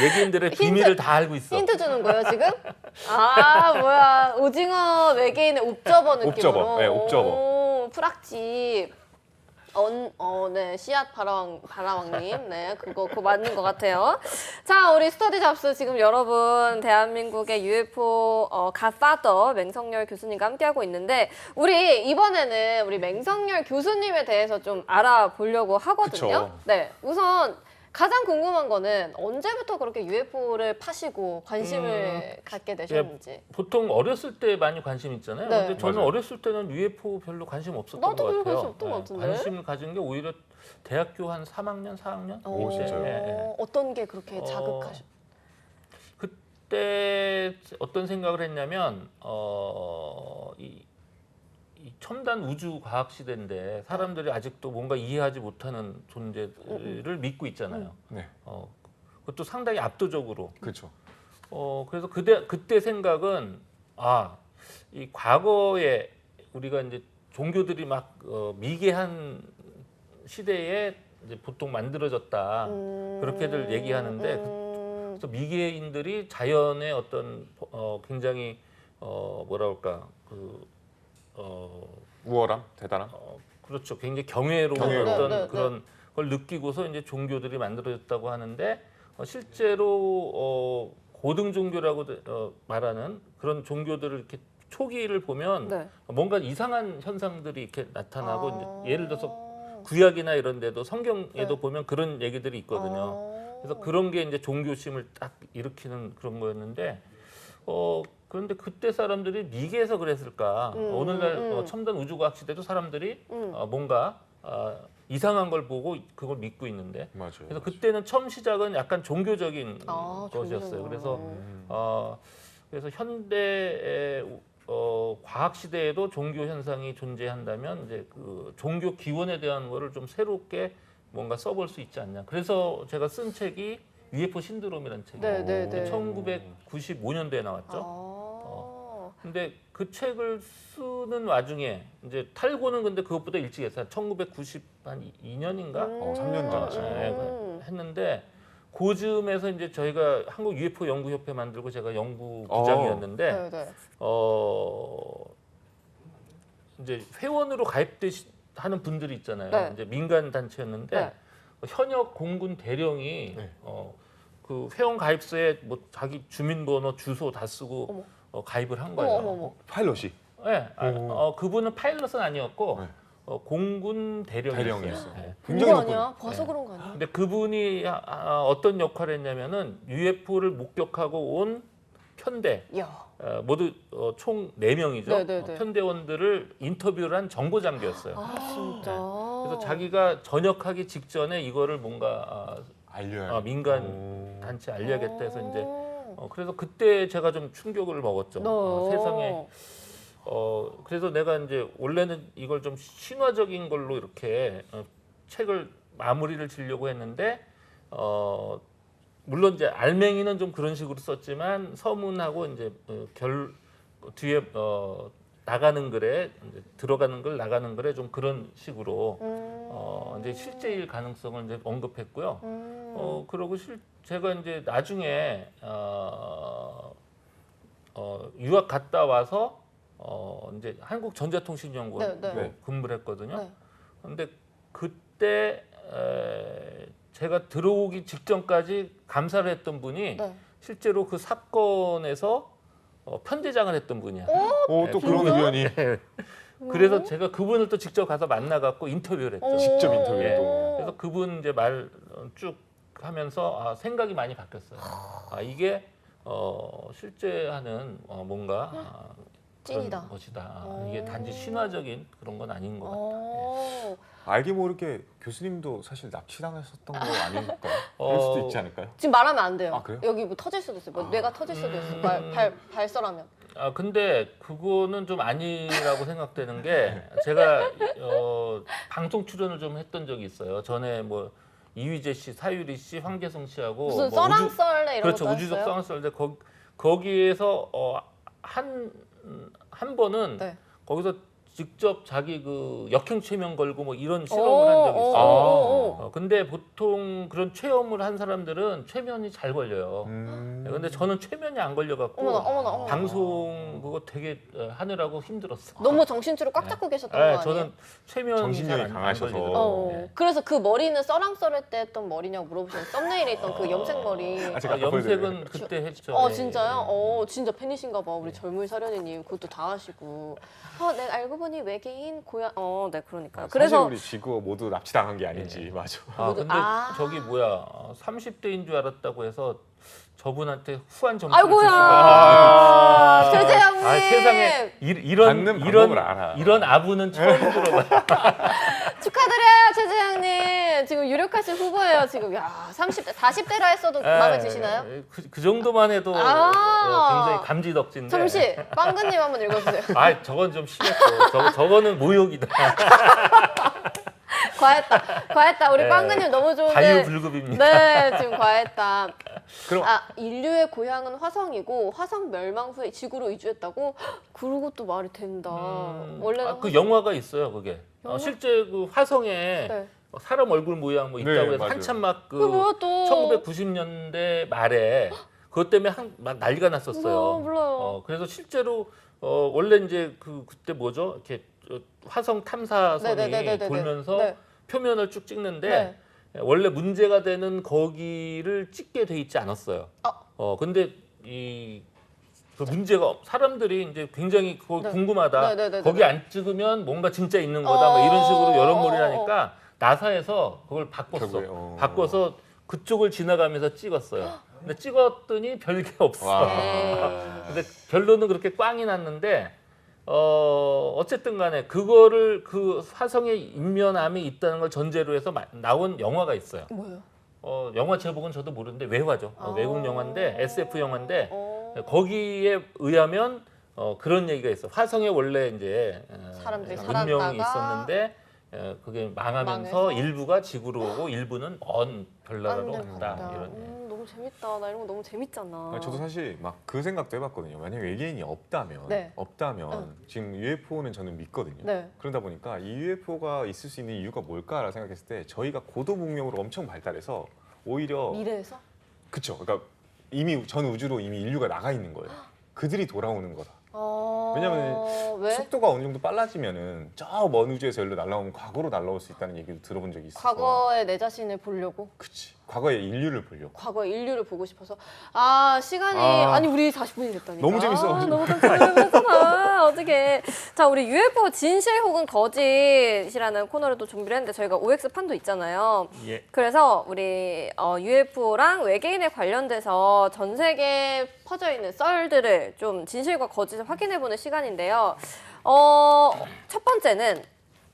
외계인들의 비밀을 다 알고 있어. 힌트 주는 거예요, 지금? 아, 뭐야. 오징어 외계인의 옵저버 느낌으로. 옵저버, 네, 옵저버. 오, 프락집. 네, 씨앗 바라왕님. 네, 그거 맞는 것 같아요. 자, 우리 스터디 잡스 지금 여러분, 대한민국의 UFO 갓파더 맹성열 교수님과 함께하고 있는데, 이번에는 우리 맹성열 교수님에 대해서 좀 알아보려고 하거든요. 그쵸. 네, 우선 가장 궁금한 거는 언제부터 그렇게 UFO를 파시고 관심을 갖게 되셨는지. 보통 어렸을 때 많이 관심 있잖아요. 네. 근데 저는 맞아요. 어렸을 때는 UFO 별로 관심 없었던 것 나도 같아요. 별로 관심 없던 것 같은데. 관심을 가진 게 오히려 대학교 한 3학년, 4학년? 오, 진짜요? 어떤 게 그렇게 어, 자극하셨? 그때 어떤 생각을 했냐면 이 첨단 우주 과학 시대인데 사람들이 아직도 뭔가 이해하지 못하는 존재를 믿고 있잖아요. 네, 그것도 상당히 압도적으로. 그렇죠. 그래서 그때 생각은 이 과거에 우리가 이제 종교들이 막 미개한 시대에 이제 보통 만들어졌다 그렇게들 얘기하는데 그래서 미개인들이 자연의 어떤 굉장히 뭐라 그럴까 우월함, 대단함. 그렇죠. 굉장히 경외로운 경외로운. 어떤 네, 네, 그런 걸 느끼고서 이제 종교들이 만들어졌다고 하는데 실제로 고등 종교라고 말하는 그런 종교들을 이렇게 초기를 보면 네. 뭔가 이상한 현상들이 이렇게 나타나고 아. 이제 예를 들어서 구약이나 이런 데도 성경에도 네. 보면 그런 얘기들이 있거든요. 그래서 그런 게 이제 종교심을 딱 일으키는 그런 거였는데 그런데 그때 사람들이 미개해서 그랬을까? 오늘날 첨단 우주과학 시대도 사람들이 뭔가 이상한 걸 보고 그걸 믿고 있는데 맞아요. 그래서 그때는 처음 시작은 약간 종교적인 것이었어요. 종교적으로. 그래서 현대의 과학 시대에도 종교 현상이 존재한다면 이제 그 종교 기원에 대한 거를 좀 새롭게 뭔가 써볼 수 있지 않냐. 그래서 제가 쓴 책이 UFO 신드롬이라는 책이에요. 네, 네, 네. 1995년도에 나왔죠. 아. 근데 그 책을 쓰는 와중에 이제 탈고는 근데 그것보다 일찍 했어요. 1992년인가 3년 전이죠. 했는데 그즈음에서 이제 저희가 한국 UFO 연구협회 만들고 제가 연구부장이었는데 네, 네. 이제 회원으로 가입하는 분들이 있잖아요. 네. 이제 민간 단체였는데 네. 현역 공군 대령이 네. 그 회원 가입서에 뭐 자기 주민번호, 주소 다 쓰고 가입을 한 거예요. 어머. 파일럿이 네, 그분은 파일럿은 아니었고 네. 공군 대령이었어요. 대령이었어요. 네. 굉장히 그거 높은. 아니야? 봐서 그런 거 아니야? 근데 그분이 어떤 역할을 했냐면은 UFO를 목격하고 온 편대 야. 모두 총 4명이죠. 네, 네, 네. 편대원들을 인터뷰를 한 정보장교였어요. 아 진짜. 그래서 자기가 전역하기 직전에 이거를 뭔가 알려야 민간 단체 알려야겠다 해서 이제 그래서 그때 제가 좀 충격을 먹었죠. 세상에 그래서 내가 이제 원래는 이걸 좀 신화적인 걸로 이렇게 책을 마무리를 지려고 했는데 물론 이제 알맹이는 좀 그런 식으로 썼지만 서문하고 이제 뒤에 나가는 글에 이제 들어가는 글 나가는 글에 좀 그런 식으로 이제 실제일 가능성을 이제 언급했고요. 그리고 제가 이제 나중에 유학 갔다 와서 이제 한국전자통신연구원 네, 네. 근무를 했거든요. 네. 근데 그때 제가 들어오기 직전까지 감사를 했던 분이 네. 실제로 그 사건에서 편대장을 했던 분이야. 또 그런 의견이 그래서 제가 그분을 또 직접 가서 만나갖고 인터뷰를 했죠. 직접 인터뷰를 예. 또. 그래서 그분 이제 말 쭉 하면서 생각이 많이 바뀌었어요. 이게 실제 하는 뭔가 찐이다. 그런 것이다. 이게 단지 신화적인 그런 건 아닌 것 같아요. 알게 모르게 교수님도 사실 납치당하셨던 거 아닐까요? 그럴 수도 있지 않을까요? 지금 말하면 안 돼요. 아, 그래요? 여기 뭐 터질 수도 있어요. 뭐 뇌가 터질 수도 있어. 발설하면. 근데 그거는 좀 아니라고 생각되는 게 제가 방송 출연을 좀 했던 적이 있어요. 전에 뭐 이휘재 씨, 사유리 씨, 황계성 씨하고 무슨 뭐 썰랑썰레 이런 그렇죠. 것도 우주적 했어요? 썰랑썰인데 거기에서 한 번은 네. 거기서 직접 자기 그 역행 최면 걸고 뭐 이런 실험을 한 적이 있어요. 근데 보통 그런 체험을 한 사람들은 최면이 잘 걸려요. 근데 저는 최면이 안 걸려갖고 어머나. 방송 그거 되게 하느라고 힘들었어. 너무 정신줄을 꽉 잡고 계셨던 거 아니에요? 저는 최면이 정신력이 잘안 강하셔서. 걸리더라고요. 네. 그래서 그 머리는 썰랑썰레 때 했던 머리냐고 물어보시는 썸네일에 있던 그 염색 머리. 제가 아까 염색은 보여드려요. 그때 했죠. 네. 진짜요? 진짜 팬이신가 봐. 우리 젊은 사련이님 그것도 다 하시고. 내가 알고 분이 외계인 고향. 네, 그러니까요. 사실 그래서 우리 지구 모두 납치당한 게 아닌지 맞아. 근데 아. 저기 뭐야 30대인 줄 알았다고 해서 저분한테 후한 점수를 줄 아이고야. 수가 최재형님. 세상에 받는 방법을 알아. 이런 아부는 처음 들어봐. 축하드려요, 최재형님. 지금 유력하신 후보예요. 지금 야 30대, 40대라 했어도 마음에 드시나요? 그 정도만 해도 굉장히 감지덕진데. 잠시 빵근님 한번 읽어주세요. 저건 좀 심했어. 저거는 모욕이다. 과했다. 우리 네. 빵근님 너무 좋은데. 과유불급입니다. 네, 지금 과했다. 그럼 인류의 고향은 화성이고 화성 멸망 후에 지구로 이주했다고? 그러고 또 말이 된다. 원래는 그 영화가 있어요, 그게. 영화? 실제 그 화성에 네. 사람 얼굴 모양 뭐 있다고 네, 해서 맞아요. 한참 막 그게 뭐야 또? 1990년대 말에 그것 때문에 막 난리가 났었어요. 몰라요. 그래서 실제로 원래 이제 그때 뭐죠? 이렇게 화성 탐사선이 네네네네네. 돌면서 네. 표면을 쭉 찍는데 원래 문제가 되는 거기를 찍게 돼 있지 않았어요. 근데 그 문제가 사람들이 이제 굉장히 그거 네. 궁금하다. 네네네네. 거기 안 찍으면 뭔가 진짜 있는 거다. 뭐 이런 식으로 여론몰이 하니까 나사에서 그걸 바꿨어. 결국에, 바꿔서 그쪽을 지나가면서 찍었어요. 근데 찍었더니 별게 없어. 와. 근데 결론은 그렇게 꽝이 났는데 어쨌든 간에 그거를 그 화성에 인면암이 있다는 걸 전제로 해서 나온 영화가 있어요. 뭐예요? 영화 제목은 저도 모르는데 외화죠. 외국 영화인데 SF 영화인데 어. 거기에 의하면 그런 얘기가 있어. 화성에 원래 이제 사람들이 문명이 살았다가 있었는데 그게 망하면서 망해서 일부가 지구로 오고 일부는 먼 별나라로 딴 데 갔다. 갔다. 이런. 너무 재밌다. 나 이런 거 너무 재밌잖아. 저도 사실 막 그 생각도 해봤거든요. 만약 외계인이 없다면 네. 지금 UFO는 저는 믿거든요. 네. 그러다 보니까 이 UFO가 있을 수 있는 이유가 뭘까라 생각했을 때 저희가 고도 문명으로 엄청 발달해서 오히려 미래에서? 그쵸. 그러니까 이미 전 우주로 이미 인류가 나가 있는 거예요. 그들이 돌아오는 거다. 왜냐면 왜? 속도가 어느 정도 빨라지면은 저 먼 우주에서 여기로 날아오면 과거로 날아올 수 있다는 얘기도 들어본 적이 있어서. 과거의 내 자신을 보려고? 그치. 과거의 인류를 보려고. 과거의 인류를 보고 싶어서 시간이 아. 아니 우리 40분이 됐다니까. 너무 재밌어. 너무 재밌잖아. 어떻게? 자, 우리 UFO 진실 혹은 거짓이라는 코너를 또 준비를 했는데 저희가 OX 판도 있잖아요. 예. 그래서 우리 UFO랑 외계인에 관련돼서 전 세계에 퍼져 있는 썰들을 좀 진실과 거짓을 확인해보는 시간인데요. 첫 번째는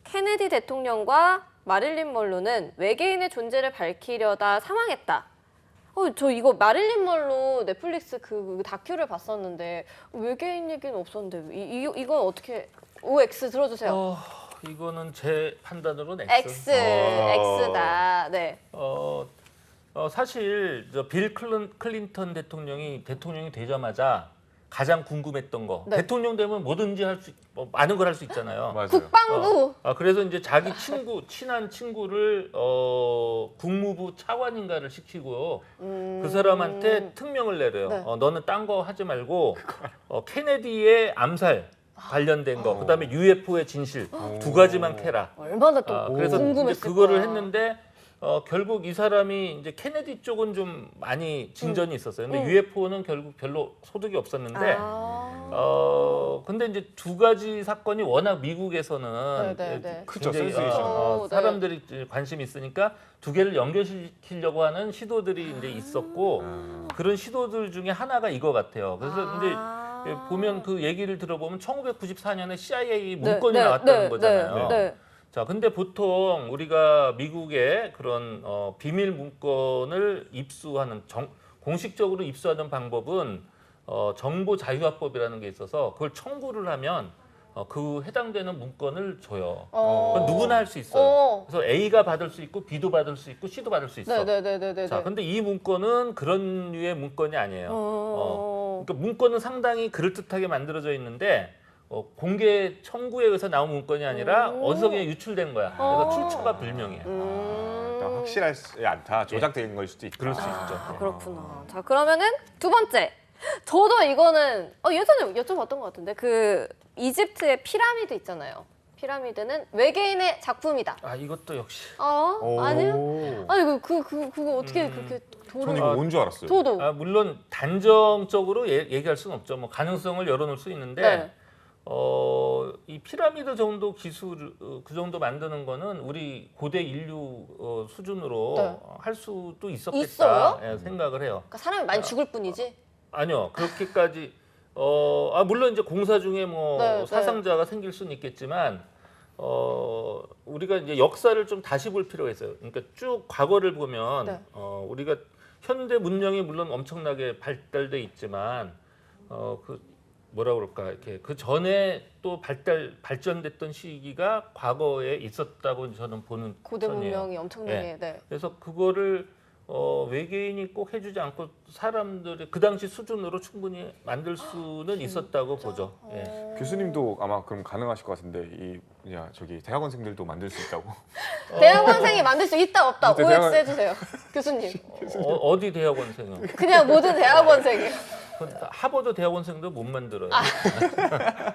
케네디 대통령과 마릴린 먼로는 외계인의 존재를 밝히려다 사망했다. 저 이거 마릴린 먼로 넷플릭스 그 다큐를 봤었는데 외계인 얘기는 없었는데 이건 어떻게 OX 들어주세요. 이거는 제 판단으로는 X. X다. 네. 사실 빌 클린턴 대통령이 되자마자 가장 궁금했던 거. 네. 대통령 되면 뭐든지 많은 걸 할 수 있잖아요. 맞아요. 국방부. 그래서 이제 자기 친한 친구를 국무부 차관인가를 시키고 그 사람한테 특명을 내려요. 네. 너는 딴 거 하지 말고 케네디의 암살 관련된 거, 그다음에 UFO의 진실 두 가지만 캐라. 얼마나 또 그래서 이제 궁금했을까. 그거를 했는데 결국 이 사람이 이제 케네디 쪽은 좀 많이 진전이 있었어요. 근데 UFO는 결국 별로 소득이 없었는데 근데 이제 두 가지 사건이 워낙 미국에서는 네. 그쵸, 굉장히, 센세이션. 네. 사람들이 이제 관심이 있으니까 두 개를 연결시키려고 하는 시도들이 이제 있었고 그런 시도들 중에 하나가 이거 같아요. 그래서 이제 보면 그 얘기를 들어보면 1994년에 CIA 문건이 나왔다는 거잖아요. 네. 자, 근데 보통 우리가 미국의 그런 비밀 문건을 입수하는 공식적으로 입수하는 방법은 정보 자유화법이라는 게 있어서 그걸 청구를 하면 그 해당되는 문건을 줘요. 그건 누구나 할 수 있어요. 그래서 A가 받을 수 있고 B도 받을 수 있고 C도 받을 수 있어. 네. 자, 근데 이 문건은 그런 류의 문건이 아니에요. 그러니까 문건은 상당히 그럴듯하게 만들어져 있는데 공개 청구에 의해서 나온 문건이 아니라 어디서 그냥 유출된 거야. 그래서 출처가 불명이에요. 그러니까 확실하지 않다. 조작된 걸 수도 있다. 그럴 수 있죠. 그렇구나. 자, 그러면은 두 번째. 저도 이거는 예전에 여쭤봤던 것 같은데 그 이집트의 피라미드 있잖아요. 피라미드는 외계인의 작품이다. 이것도 역시. 아니요? 아니 그거 어떻게 그렇게 저는 이거 뭔 줄 알았어요. 저도. 물론 단정적으로 얘기할 수는 없죠. 뭐 가능성을 열어놓을 수 있는데 네. 이 피라미드 정도 기술 그 정도 만드는 거는 우리 고대 인류 수준으로 네. 할 수도 있었겠다 있어요? 예, 생각을 해요. 그러니까 사람이 많이 죽을 뿐이지. 아니요 그렇게까지 물론 이제 공사 중에 뭐 네, 사상자가 생길 수는 있겠지만 우리가 이제 역사를 좀 다시 볼 필요가 있어요. 그러니까 쭉 과거를 보면 네. 우리가 현대 문명이 물론 엄청나게 발달돼 있지만 그 뭐라 그럴까 이렇게 그 전에 또 발전됐던 시기가 과거에 있었다고 저는 보는 고대 편이에요. 문명이 엄청나게. 네. 그래서 그거를 외계인이 꼭 해주지 않고 사람들이 그 당시 수준으로 충분히 만들 수는 있었다고 보죠. 예. 교수님도 아마 그럼 가능하실 것 같은데 저기 대학원생들도 만들 수 있다고. 대학원생이 만들 수 있다 없다 그때 OX 해주세요. 교수님. 어디 대학원생은? 그냥 모든 대학원생이. 하버드 대학원생도 못 만들어요.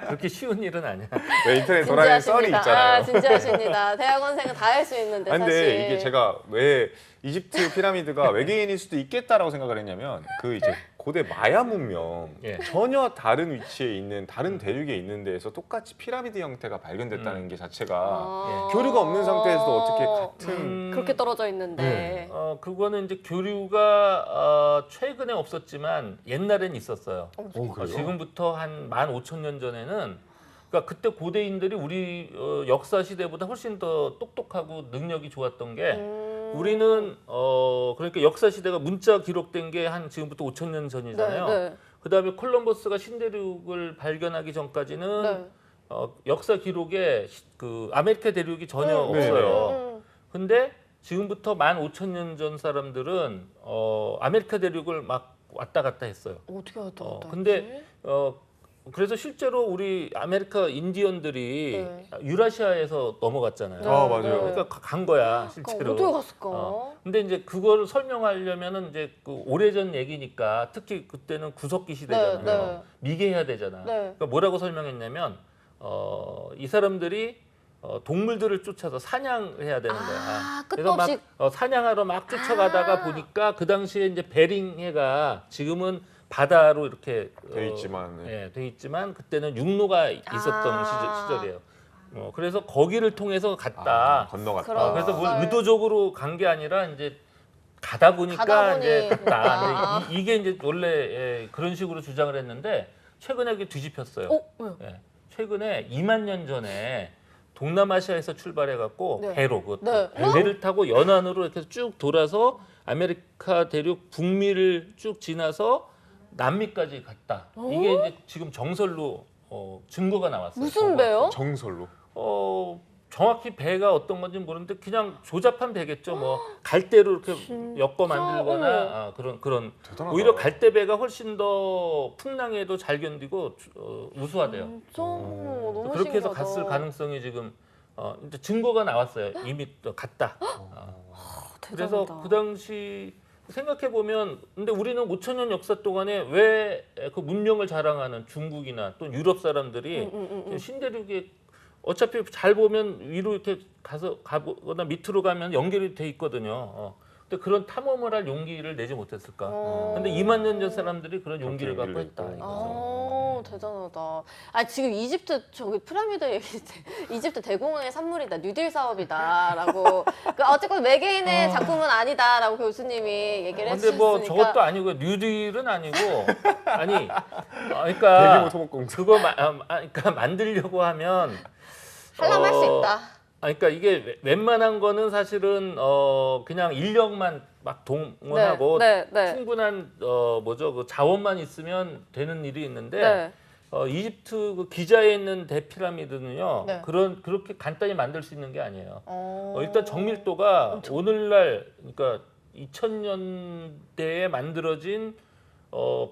그렇게 쉬운 일은 아니야. 왜 인터넷 돌아다니는 썰이 있잖아요. 진지하십니다. 대학원생은 다 할 수 있는데 아니, 사실. 근데 이게 제가 왜 이집트 피라미드가 외계인일 수도 있겠다라고 생각을 했냐면 그 이제 고대 마야 문명 예. 전혀 다른 위치에 있는 다른 대륙에 있는 데에서 똑같이 피라미드 형태가 발견됐다는 게 자체가 교류가 없는 상태에서도 어떻게 같은 그렇게 떨어져 있는데. 그거는 이제 교류가 최근에 없었지만 옛날엔 있었어요. 그래요? 지금부터 한 15,000년 전에는 그러니까 그때 고대인들이 우리 역사 시대보다 훨씬 더 똑똑하고 능력이 좋았던 게 우리는 그러니까 역사 시대가 문자 기록된 게 한 지금부터 5,000년 전이잖아요. 네. 그다음에 콜럼버스가 신대륙을 발견하기 전까지는 네. 역사 기록에 그 아메리카 대륙이 전혀 네. 없어요. 근데 지금부터 15,000년 전 사람들은 아메리카 대륙을 막 왔다 갔다 했어요. 어떻게 왔다 갔다 근데 그래서 실제로 우리 아메리카 인디언들이 네. 유라시아에서 넘어갔잖아요. 맞아요. 그러니까 간 거야 실제로. 어떻게 갔을까? 근데 이제 그거를 설명하려면은 이제 그 오래전 얘기니까 특히 그때는 구석기 시대잖아요. 네. 미개해야 되잖아. 네. 그러니까 뭐라고 설명했냐면 이 사람들이 동물들을 쫓아서 사냥을 해야 되는 거야. 끝도 그래서 막 없이. 사냥하러 막 쫓아가다가 보니까 그 당시에 이제 베링해가 지금은 바다로 이렇게 돼 있지만, 돼 있지만 그때는 육로가 있었던 시절이에요. 그래서 거기를 통해서 갔다. 건너갔다. 그럼. 그래서 뭐 썰. 의도적으로 간 게 아니라 이제 가다 보니까 가다 보니 이제 갔다. 그랬다. 근데 이게 이제 원래 그런 식으로 주장을 했는데 최근에 그게 뒤집혔어요. 왜요? 예. 최근에 2만 년 전에 동남아시아에서 출발해 갖고 네. 배로 그것도 네. 배를 타고 연안으로 이렇게 쭉 돌아서 아메리카 대륙 북미를 쭉 지나서 남미까지 갔다. 이게 이제 지금 정설로 증거가 나왔어요. 무슨 배요? 정설로. 정확히 배가 어떤 건지 모르는데 그냥 조잡한 배겠죠. 뭐 갈대로 이렇게 엮어 만들거나 그런 대단하다. 오히려 갈대배가 훨씬 더 풍랑에도 잘 견디고 우수하대요. 진짜 너무 그렇게 해서 신기하다. 갔을 가능성이 지금 이제 증거가 나왔어요. 이미 또 갔다. 그래서 대단하다. 그 당시 생각해 보면 근데 우리는 5,000년 역사 동안에 왜 그 문명을 자랑하는 중국이나 또 유럽 사람들이 신대륙에 어차피 잘 보면 위로 이렇게 가거나 밑으로 가면 연결이 돼 있거든요. 근데 그런 탐험을 할 용기를 내지 못했을까? 근데 2만 년 전 사람들이 그런 용기를 갖고 했다. 이거죠. 대단하다. 지금 이집트 저기 피라미드 얘기 때 이집트 대공황의 산물이다, 뉴딜 사업이다라고. 어쨌건 외계인의 작품은 아니다라고 교수님이 얘기를 근데 해주셨으니까. 뭐 저것도 아니고 뉴딜은 아니고 아니 대규모 그러니까 토목공사. 그거 그러니까 만들려고 하면 하려면 할 수 있다. 그러니까 이게 웬만한 거는 사실은 그냥 인력만 막 동원하고 네. 충분한 그 자원만 있으면 되는 일이 있는데 네. 이집트 그 기자에 있는 대피라미드는요 네. 그렇게 간단히 만들 수 있는 게 아니에요. 일단 정밀도가 엄청. 오늘날 그러니까 2000년대에 만들어진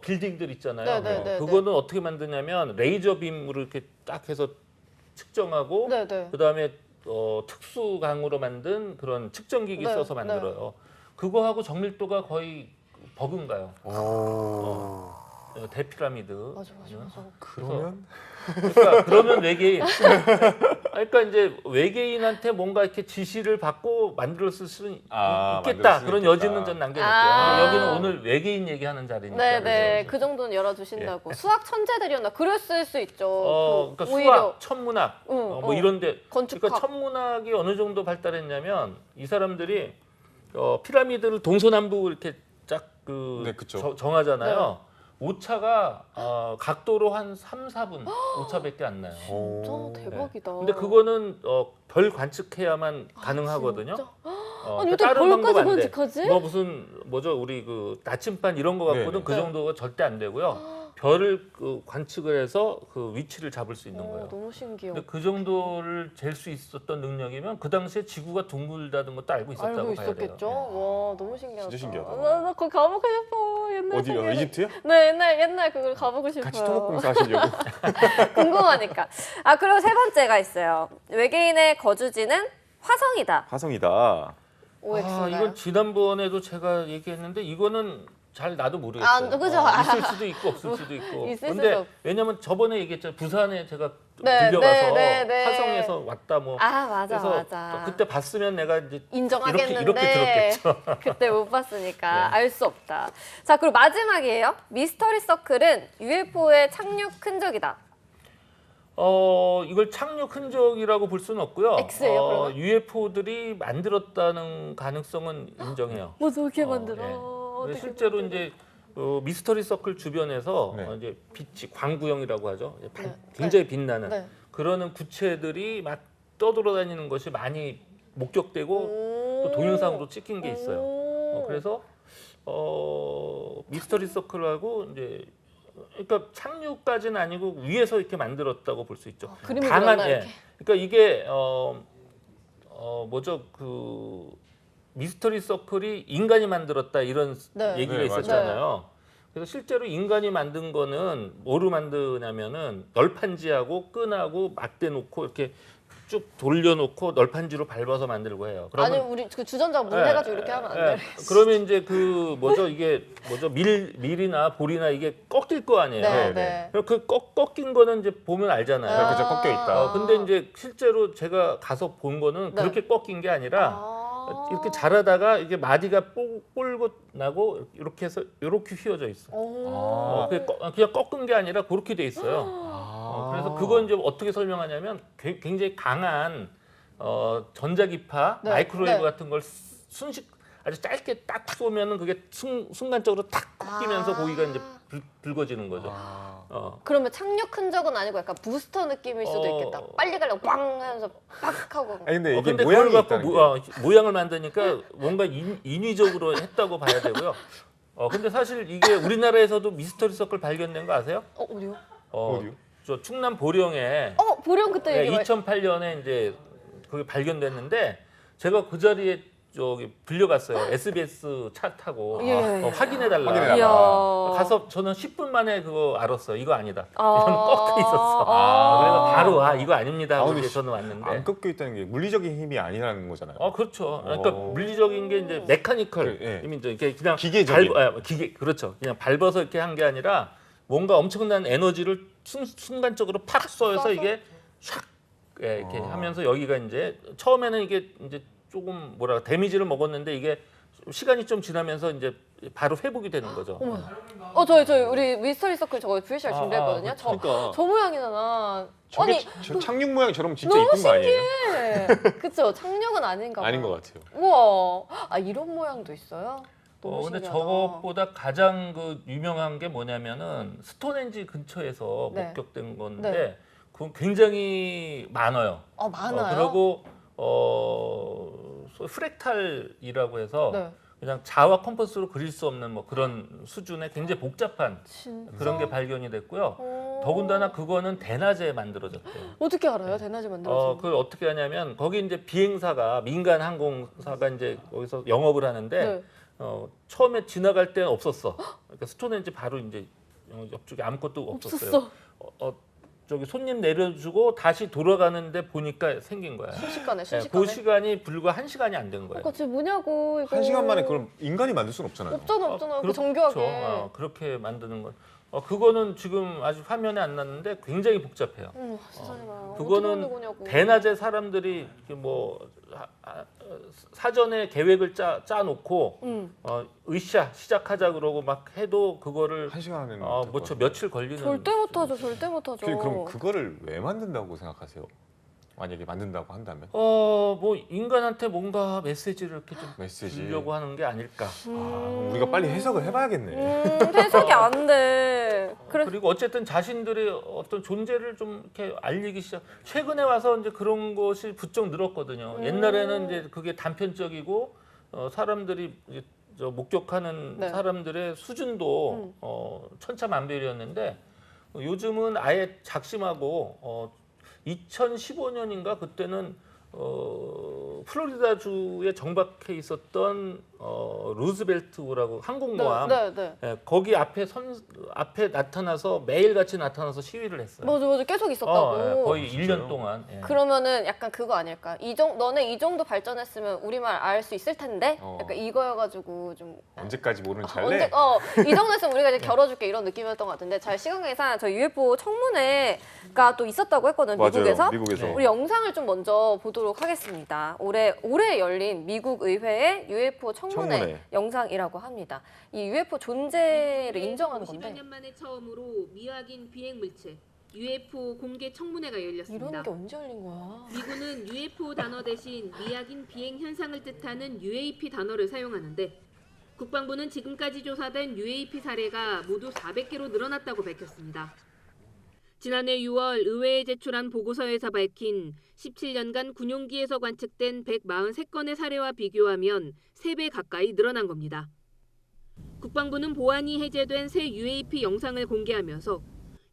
빌딩들 있잖아요. 네. 그거는 어떻게 만드냐면 레이저 빔으로 이렇게 딱 해서 측정하고 네. 그다음에 특수강으로 만든 그런 측정기기 네, 써서 만들어요. 그거하고 정밀도가 거의 버금가요. 대피라미드. 맞아. 그러면 그러니까 그러면 외계인 그러니까 이제 외계인한테 뭔가 이렇게 지시를 받고 만들었을 수는 아, 있겠다. 만들 수 그런 있겠다. 여지는 좀 남겨놓을게요. 아. 근데 여기는 오늘 외계인 얘기하는 자리니까. 네네, 그래서. 그 정도는 열어주신다고. 수학 천재들이었나? 그랬을 수 있죠. 그러니까 오히려 수학, 천문학, 뭐 이런데. 건축학. 그러니까 천문학이 어느 정도 발달했냐면 이 사람들이 피라미드를 동서남북 이렇게 쫙 네, 그쵸. 정하잖아요. 오차가 각도로 한 3, 4분 오차밖에 안 나요. 진짜 대박이다. 근데 그거는 별 관측해야만 가능하거든요. 진짜? 그러니까 아니 어떻게 다른 방법 벌까지 안 돼. 관측하지? 뭐 무슨 뭐죠 우리 그 나침반 이런 거 갖고는 네네. 그 정도가 절대 안 되고요. 별을 관측을 해서 그 위치를 잡을 수 있는 거예요. 너무 신기해요. 근데 그 정도를 잴 수 있었던 능력이면 그 당시에 지구가 둥글다는 것도 알고 있었다고 알고 봐야 돼요. 있었겠죠. 와 너무 신기하다. 진짜 신기하다. 나 거기 가보고 싶어. 옛날 어디요? 생각에. 이집트요? 네 옛날 그걸 가보고 싶어요. 같이 토목공사 하시려고. 궁금하니까. 아 그리고 세 번째가 있어요. 외계인의 거주지는 화성이다. 화성이다. OX인가요? 이건 지난번에도 제가 얘기했는데 이거는 잘 나도 모르겠어요. 그죠? 있을 수도 있고 없을 수도 있고. 있을 근데 수도 없- 왜냐면 저번에 얘기했잖아요. 부산에 제가 네, 들려가서 네. 화성에서 왔다 뭐. 맞아 그래서 맞아. 그때 봤으면 내가 이제 인정하겠는데 이렇게 들었겠죠. 그때 못 봤으니까 알 수 없다. 자 그리고 마지막이에요. 미스터리 서클은 UFO의 착륙 흔적이다. 이걸 착륙 흔적이라고 볼 수는 없고요. X예요, 그러면? UFO들이 만들었다는 가능성은 인정해요. 뭐 어떻게 예. 만들어? 근데 어떻게 실제로 만들어? 이제 미스터리 서클 주변에서 네. 이제 빛이 광구형이라고 하죠. 네. 굉장히 빛나는 네. 그러는 구체들이 막 떠돌아다니는 것이 많이 목격되고 오. 또 동영상으로 찍힌 게 있어요. 오. 그래서 미스터리 서클하고 이제 그러니까 착륙까지는 아니고 위에서 이렇게 만들었다고 볼 수 있죠. 그림을 그렸나 이렇게? 그러니까 이게 뭐죠 그 미스터리 서클이 인간이 만들었다 이런 네. 얘기가 네, 있었잖아요. 그래서 실제로 인간이 만든 거는 뭐로 만드냐면은 널판지하고 끈하고 막대 놓고 이렇게 쭉 돌려놓고 널판지로 밟아서 만들고 해요. 아니 우리 그 주전자 문 해가지고 이렇게 하면 안 돼. 그러면 이제 그 뭐죠 이게 뭐죠 밀이나 볼이나 이게 꺾일 거 아니에요. 네, 네. 네. 그 꺾인 거는 이제 보면 알잖아요. 네, 그죠. 꺾여 있다. 근데 이제 실제로 제가 가서 본 거는 네. 그렇게 꺾인 게 아니라 이렇게 자라다가 이게 마디가 뿔고 나고 이렇게 해서 이렇게 휘어져 있어. 그게 그냥 꺾은 게 아니라 그렇게 돼 있어요. 그래서 그건 이제 어떻게 설명하냐면 굉장히 강한 전자기파 네, 마이크로웨이브 네. 같은 걸 아주 짧게 딱 쏘면은 그게 순간적으로 탁 꺾이면서 고기가 이제 붉어지는 거죠. 그러면 착륙 흔적은 아니고 약간 부스터 느낌일 수도 있겠다. 빨리 가려고 빵 하면서 빡 하고. 아니 근데 이게 근데 모양이 그걸 갖고 있다는 게. 모양을 만드니까 뭔가 인위적으로 했다고 봐야 되고요. 근데 사실 이게 우리나라에서도 미스터리 서클 발견된 거 아세요? 어디요? 어디요? 저 충남 보령에 보령 그때 얘기 2008년에 이제 그게 발견됐는데 제가 그 자리에 저기 불려갔어요. SBS 차 타고 예. 확인해 달라. 확인해달라. 이야. 가서 저는 10분 만에 그거 알았어요. 이거 아니다. 이런 꺾여 있었어. 아. 그래서 바로 이거 아닙니다. 하고 근데 이제 저는 왔는데. 안 꺾여 있다는 게 물리적인 힘이 아니라는 거잖아요. 그렇죠. 그러니까 오. 물리적인 게 이제 메카니컬, 예. 이렇게 그냥 기계적인. 기계 그렇죠. 그냥 밟아서 이렇게 한 게 아니라 뭔가 엄청난 에너지를 순간적으로 팍 쏘여서 쏴서? 이게 샥 이렇게 하면서 여기가 이제 처음에는 이게 이제 조금 뭐라 데미지를 먹었는데 이게 시간이 좀 지나면서 이제 바로 회복이 되는 거죠. 저희 우리 미스터리 서클 저거 VCR 준비했거든요. 그러니까. 저 모양이나 나. 저게 저 착륙 모양이 저러면 진짜 너무 이쁜 거 아니에요? 그쵸? 착륙은 아닌가 봐요. 아닌 것 같아요. 우와. 이런 모양도 있어요? 너무 근데 신기하다. 저것보다 가장 그 유명한 게 뭐냐면은 스톤헨지 근처에서 네. 목격된 건데 네. 그건 굉장히 많아요. 많아요? 그리고 프랙탈이라고 해서 네. 그냥 자와 컴퍼스로 그릴 수 없는 뭐 그런 수준의 굉장히 복잡한 진짜? 그런 게 발견이 됐고요. 오. 더군다나 그거는 대낮에 만들어졌대요. 어떻게 알아요? 대낮에 만들어진 그걸 어떻게 하냐면 거기 이제 비행사가 민간 항공사가 이제 거기서 영업을 하는데 네. 처음에 지나갈 때는 없었어. 그러니까 스톤헨지 바로 이제 옆쪽에 아무것도 없었어요. 없었어. 저기 손님 내려주고 다시 돌아가는데 보니까 생긴 거야. 순식간에 그 순식간에. 시간이 불과 1시간이 안 된 거예요. 그러니까 지금 뭐냐고 이거. 한 시간 만에 그걸 인간이 만들 수는 없잖아요. 없잖아. 그 그렇죠. 정교하게. 그렇게 만드는 건. 그거는 지금 아직 화면에 안 났는데 굉장히 복잡해요. 세상에나. 그거는 어떻게 거냐고. 대낮에 사람들이 이렇게 뭐 사전에 계획을 짜놓고 으쌰 시작하자 그러고 막 해도 그거를 1시간 안에는 뭐 며칠 걸리는. 절대 못하죠. 절대 못하죠. 그럼 그거를 왜 만든다고 생각하세요? 만약에 만든다고 한다면? 뭐 인간한테 뭔가 메시지를 이렇게 좀 메시지. 주려고 하는 게 아닐까. 그럼 우리가 빨리 해석을 해봐야겠네. 해석이 안 돼. 그리고 어쨌든 자신들의 어떤 존재를 좀 이렇게 알리기 시작. 최근에 와서 이제 그런 것이 부쩍 늘었거든요. 옛날에는 이제 그게 단편적이고 사람들이 이제 목격하는 네. 사람들의 수준도 천차만별이었는데 요즘은 아예 작심하고 2015년인가 그때는 플로리다주에 정박해 있었던 루즈벨트라고 항공모함 네. 예, 거기 앞에 나타나서 매일같이 나타나서 시위를 했어요. 맞아. 계속 있었다고. 예, 거의 진짜요? 1년 동안. 예. 그러면은 약간 그거 아닐까? 너네 이 정도 발전했으면 우리말 알 수 있을 텐데? 약간 이거여가지고 좀 언제까지 모르는 지 할래? 이 정도 했으면 우리가 이제 겨뤄줄게 이런 느낌이었던 것 같은데 잘 시간계산 저 UFO 청문회가 또 있었다고 했거든요. 맞아요. 미국에서. 미국에서. 우리 영상을 좀 먼저 보도록 하겠습니다. 올해 열린 미국 의회의 UFO 청문회 영상이라고 합니다. 이 UFO 존재를 인정하는 건데 50여 년 만에 처음으로 미확인 비행 물체 UFO 공개 청문회가 열렸습니다. 이런 게 언제 열린 거야? 미군은 UFO 단어 대신 미확인 비행 현상을 뜻하는 UAP 단어를 사용하는데 국방부는 지금까지 조사된 UAP 사례가 모두 400개로 늘어났다고 밝혔습니다. 지난해 6월 의회에 제출한 보고서에서 밝힌 17년간 군용기에서 관측된 143건의 사례와 비교하면 3배 가까이 늘어난 겁니다. 국방부는 보안이 해제된 새 UAP 영상을 공개하면서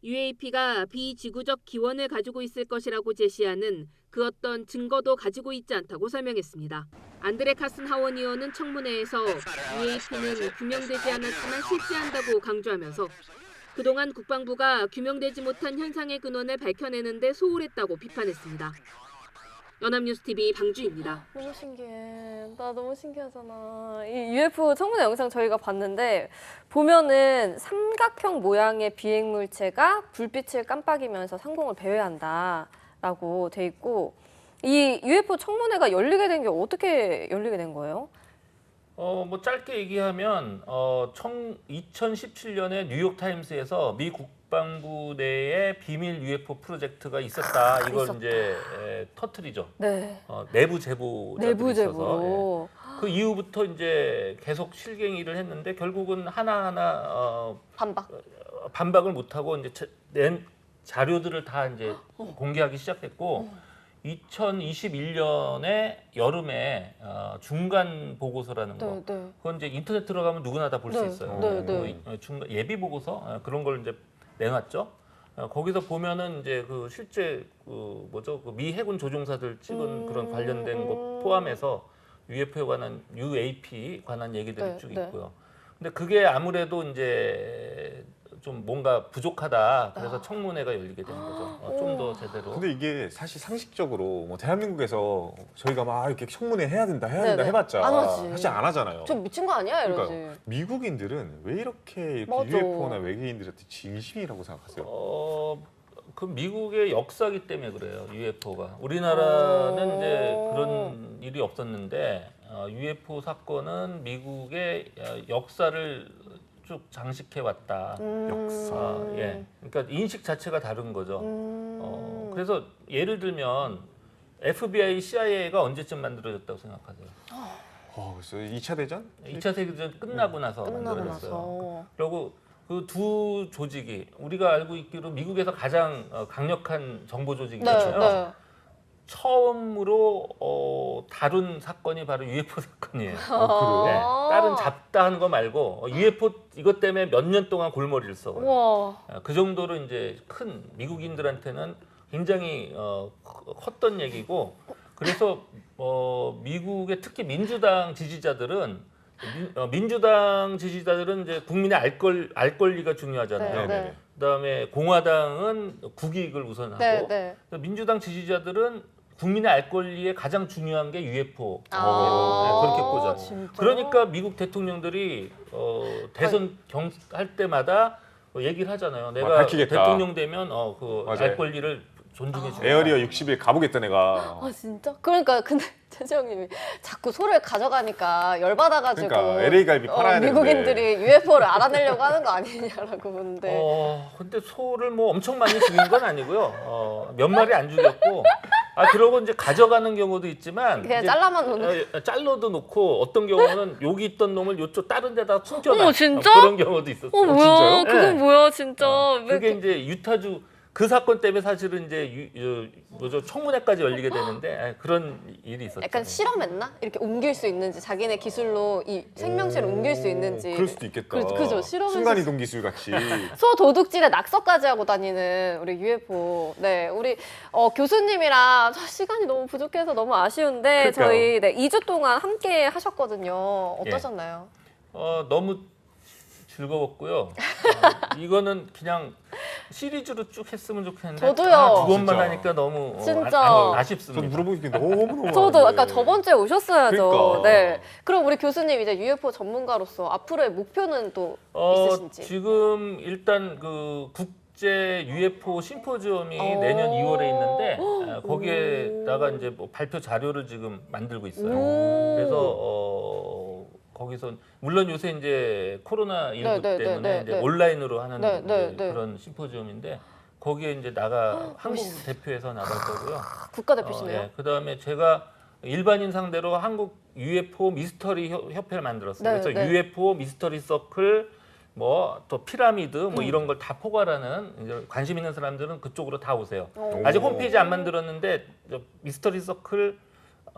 UAP가 비지구적 기원을 가지고 있을 것이라고 제시하는 그 어떤 증거도 가지고 있지 않다고 설명했습니다. 안드레 카슨 하원 의원은 청문회에서 UAP는 규명되지 않았지만 실제한다고 강조하면서 그동안 국방부가 규명되지 못한 현상의 근원을 밝혀내는 데 소홀했다고 비판했습니다. 연합뉴스TV 방주입니다. 너무 신기해. 나 너무 신기하잖아. 이 UFO 청문회 영상 저희가 봤는데 보면은 삼각형 모양의 비행 물체가 불빛을 깜빡이면서 상공을 배회한다라고 돼 있고 이 UFO 청문회가 열리게 된 게 어떻게 열리게 된 거예요? 뭐 짧게 얘기하면 2017년에 뉴욕 타임스에서 미 국방부 내에 비밀 UFO 프로젝트가 있었다. 이걸 있었다. 이제 터트리죠. 네. 내부 제보자들이 내부 있어서 제보로. 그 이후부터 이제 계속 실갱이를 했는데 결국은 하나하나 반박을 못하고 이제 낸 자료들을 다 이제 공개하기 시작했고 2021년에 여름에 중간 보고서라는 거. 그건 이제 인터넷 들어가면 누구나 다 볼 수 있어요. 중간 예비 보고서 그런 걸 이제 내놨죠. 거기서 보면은 이제 그 실제 그 미 해군 조종사들 찍은 그런 관련된 것 포함해서 UFO에 관한 UAP 관한 얘기들이 쭉 있고요. 근데 그게 아무래도 이제 좀 뭔가 부족하다. 그래서 청문회가 열리게 되는 거죠. 좀 더 제대로. 근데 이게 사실 상식적으로 뭐 대한민국에서 저희가 막 이렇게 청문회 해야 된다 네네. 해봤자 안 하지. 사실 안 하잖아요. 좀 미친 거 아니야? 이러지. 그러니까요. 미국인들은 왜 이렇게 맞아. UFO나 외계인들한테 진심이라고 생각하세요? 그 미국의 역사기 때문에 그래요. UFO가. 우리나라는 이제 그런 일이 없었는데 UFO 사건은 미국의 역사를 쭉 장식해 왔다. 역사. 예. 그러니까 인식 자체가 다른 거죠. 그래서 예를 들면 FBI, CIA가 언제쯤 만들어졌다고 생각하세요? 그래서 2차 대전? 2차 세계대전 끝나고 나서 만들어졌어요. 그리고 그 두 조직이 우리가 알고 있기로 미국에서 가장 강력한 정보 조직이잖아요. 처음으로 다룬 사건이 바로 UFO 사건이에요. 그래요? 네, 다른 잡다한 거 말고 UFO 이것 때문에 몇 년 동안 골머리를 써요. 우와. 그 정도로 이제 큰 미국인들한테는 굉장히 컸던 얘기고 그래서 미국의 특히 민주당 지지자들은 이제 국민의 알 권리가 중요하잖아요. 네. 그다음에 공화당은 국익을 우선하고 민주당 지지자들은 국민의 알 권리에 가장 중요한 게 UFO. 그렇게 꽂아요. 그러니까 미국 대통령들이 대선 할 때마다 얘기를 하잖아요. 내가 밝히겠다. 대통령 되면 그 맞아요. 알 권리를 존중해 주겠다. 에어리어 60일 가보겠다 내가. 아 진짜? 그러니까 근데 최재형님이 자꾸 소를 가져가니까 열받아가지고 그러니까 LA 갈비 팔아야 되는데. 미국인들이 UFO를 알아내려고 하는 거 아니냐라고 보는데 근데 소를 뭐 엄청 많이 죽인 건 아니고요. 몇 마리 안 죽였고, 그러고 이제 가져가는 경우도 있지만 그냥 이제 잘라만 놓는. 잘라도 놓고 어떤 경우는 여기 있던 놈을 요쪽 다른 데다 숨겨놔. 어머, 진짜? 그런 경우도 있었어요. 뭐야? 진짜요? 그건 네. 뭐야 진짜? 왜 그게 이제 유타주 그 사건 때문에 사실은 이제 청문회까지 열리게 되는데 그런 일이 있었죠. 약간 실험했나? 이렇게 옮길 수 있는지 자기네 기술로 이 생명체를 옮길 수 있는지. 그럴 수도 있겠다. 그죠? 실험해서 순간 이동 기술 같이. 소 도둑질에 낙서까지 하고 다니는 우리 UFO. 네, 우리 교수님이랑 시간이 너무 부족해서 너무 아쉬운데 그러니까요. 저희 2주 동안 함께 하셨거든요. 어떠셨나요? 너무 즐거웠고요. 이거는 그냥 시리즈로 쭉 했으면 좋겠는데 저도요. 두 번만 진짜. 하니까 너무 진짜. 아쉽습니다. 전 물어보기 너무 저도 아까 저번 주에 오셨어야죠. 그러니까. 네. 그럼 우리 교수님 이제 UFO 전문가로서 앞으로의 목표는 또 있으신지? 지금 일단 그 국제 UFO 심포지엄이 오. 내년 2월에 있는데 거기에다가 이제 뭐 발표 자료를 지금 만들고 있어요. 오. 그래서 거기서 물론 요새 이제 코로나 19 네, 네, 때문에 네, 이제 네. 온라인으로 하는 네, 네, 이제 네. 그런 심포지엄인데 거기에 이제 한국 대표해서 나갈 거고요. 국가대표시네요. 그다음에 제가 일반인 상대로 한국 UFO 미스터리 협회를 만들었어요. 네, 그래서 네. UFO 미스터리 서클 뭐 또 피라미드 뭐 이런 걸 다 포괄하는 이제 관심 있는 사람들은 그쪽으로 다 오세요. 오. 아직 홈페이지 안 만들었는데 미스터리 서클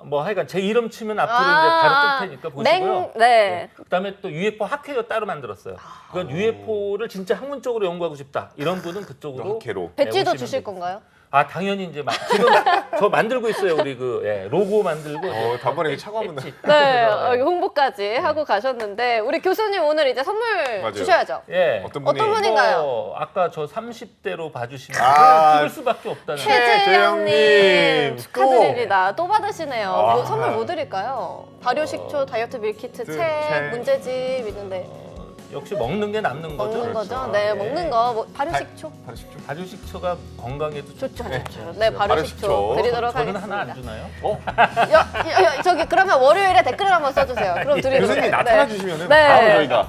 뭐 하여간 제 이름 치면 앞으로 이제 아, 바로 뜰 테니까 보시고요. 네. 그다음에 또 UFO 학회도 따로 만들었어요. 그건 UFO를 진짜 학문적으로 연구하고 싶다. 이런 분은 그쪽으로 학회로. 배지도 오시면 주실 되고. 건가요? 당연히 이제 지금 저 만들고 있어요. 우리 로고 만들고. 다음번에 차고하면 패치. 네, 그래서, 홍보까지 하고 가셨는데 우리 교수님 오늘 이제 선물 맞아요. 주셔야죠. 예. 어떤 분이 어떤 분인가요? 아까 저 30대로 봐주시면 아, 찍을 수밖에 없다는. 최재형님 최재형님, 축하드립니다. 또 받으시네요. 아. 뭐 선물 뭐 드릴까요? 발효식초, 다이어트 밀키트, 책, 책. 문제집 있는데 역시 먹는 게 남는 거죠. 먹는 거죠? 그렇죠. 네, 예. 먹는 거 뭐, 발효식초 바로 식초. 발효식초가 건강에도 좋죠, 네. 좋죠. 네, 발효식초 발효식초. 드리도록 저는 하겠습니다. 하나 안 주나요? 저기 그러면 월요일에 댓글 한번 써주세요. 그럼 드리도록. 교수님이 나타나 주시면은 네. 바로 저희가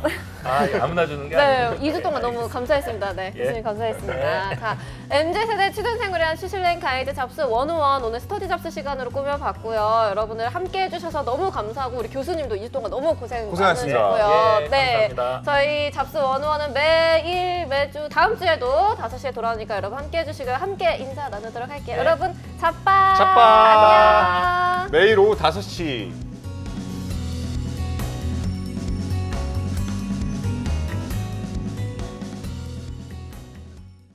아무나 주는 게 네, 아니고. 2주 동안 너무 감사했습니다. 네, 예. 교수님 감사했습니다. 자, MZ세대 취준생을 위한 취실랭 가이드 잡스 101 오늘 스터디 잡스 시간으로 꾸며봤고요. 여러분들 함께 해주셔서 너무 감사하고 우리 교수님도 2주 동안 너무 고생하셨습니다. 많으셨고요. 예, 네, 감사합니다. 저희 잡스 101은 매주 다음 주에도 5시에 돌아오니까 여러분 함께 해주시고요. 함께 인사 나누도록 할게요. 네. 여러분, 잡빠! 잡빠! 안녕! 매일 오후 5시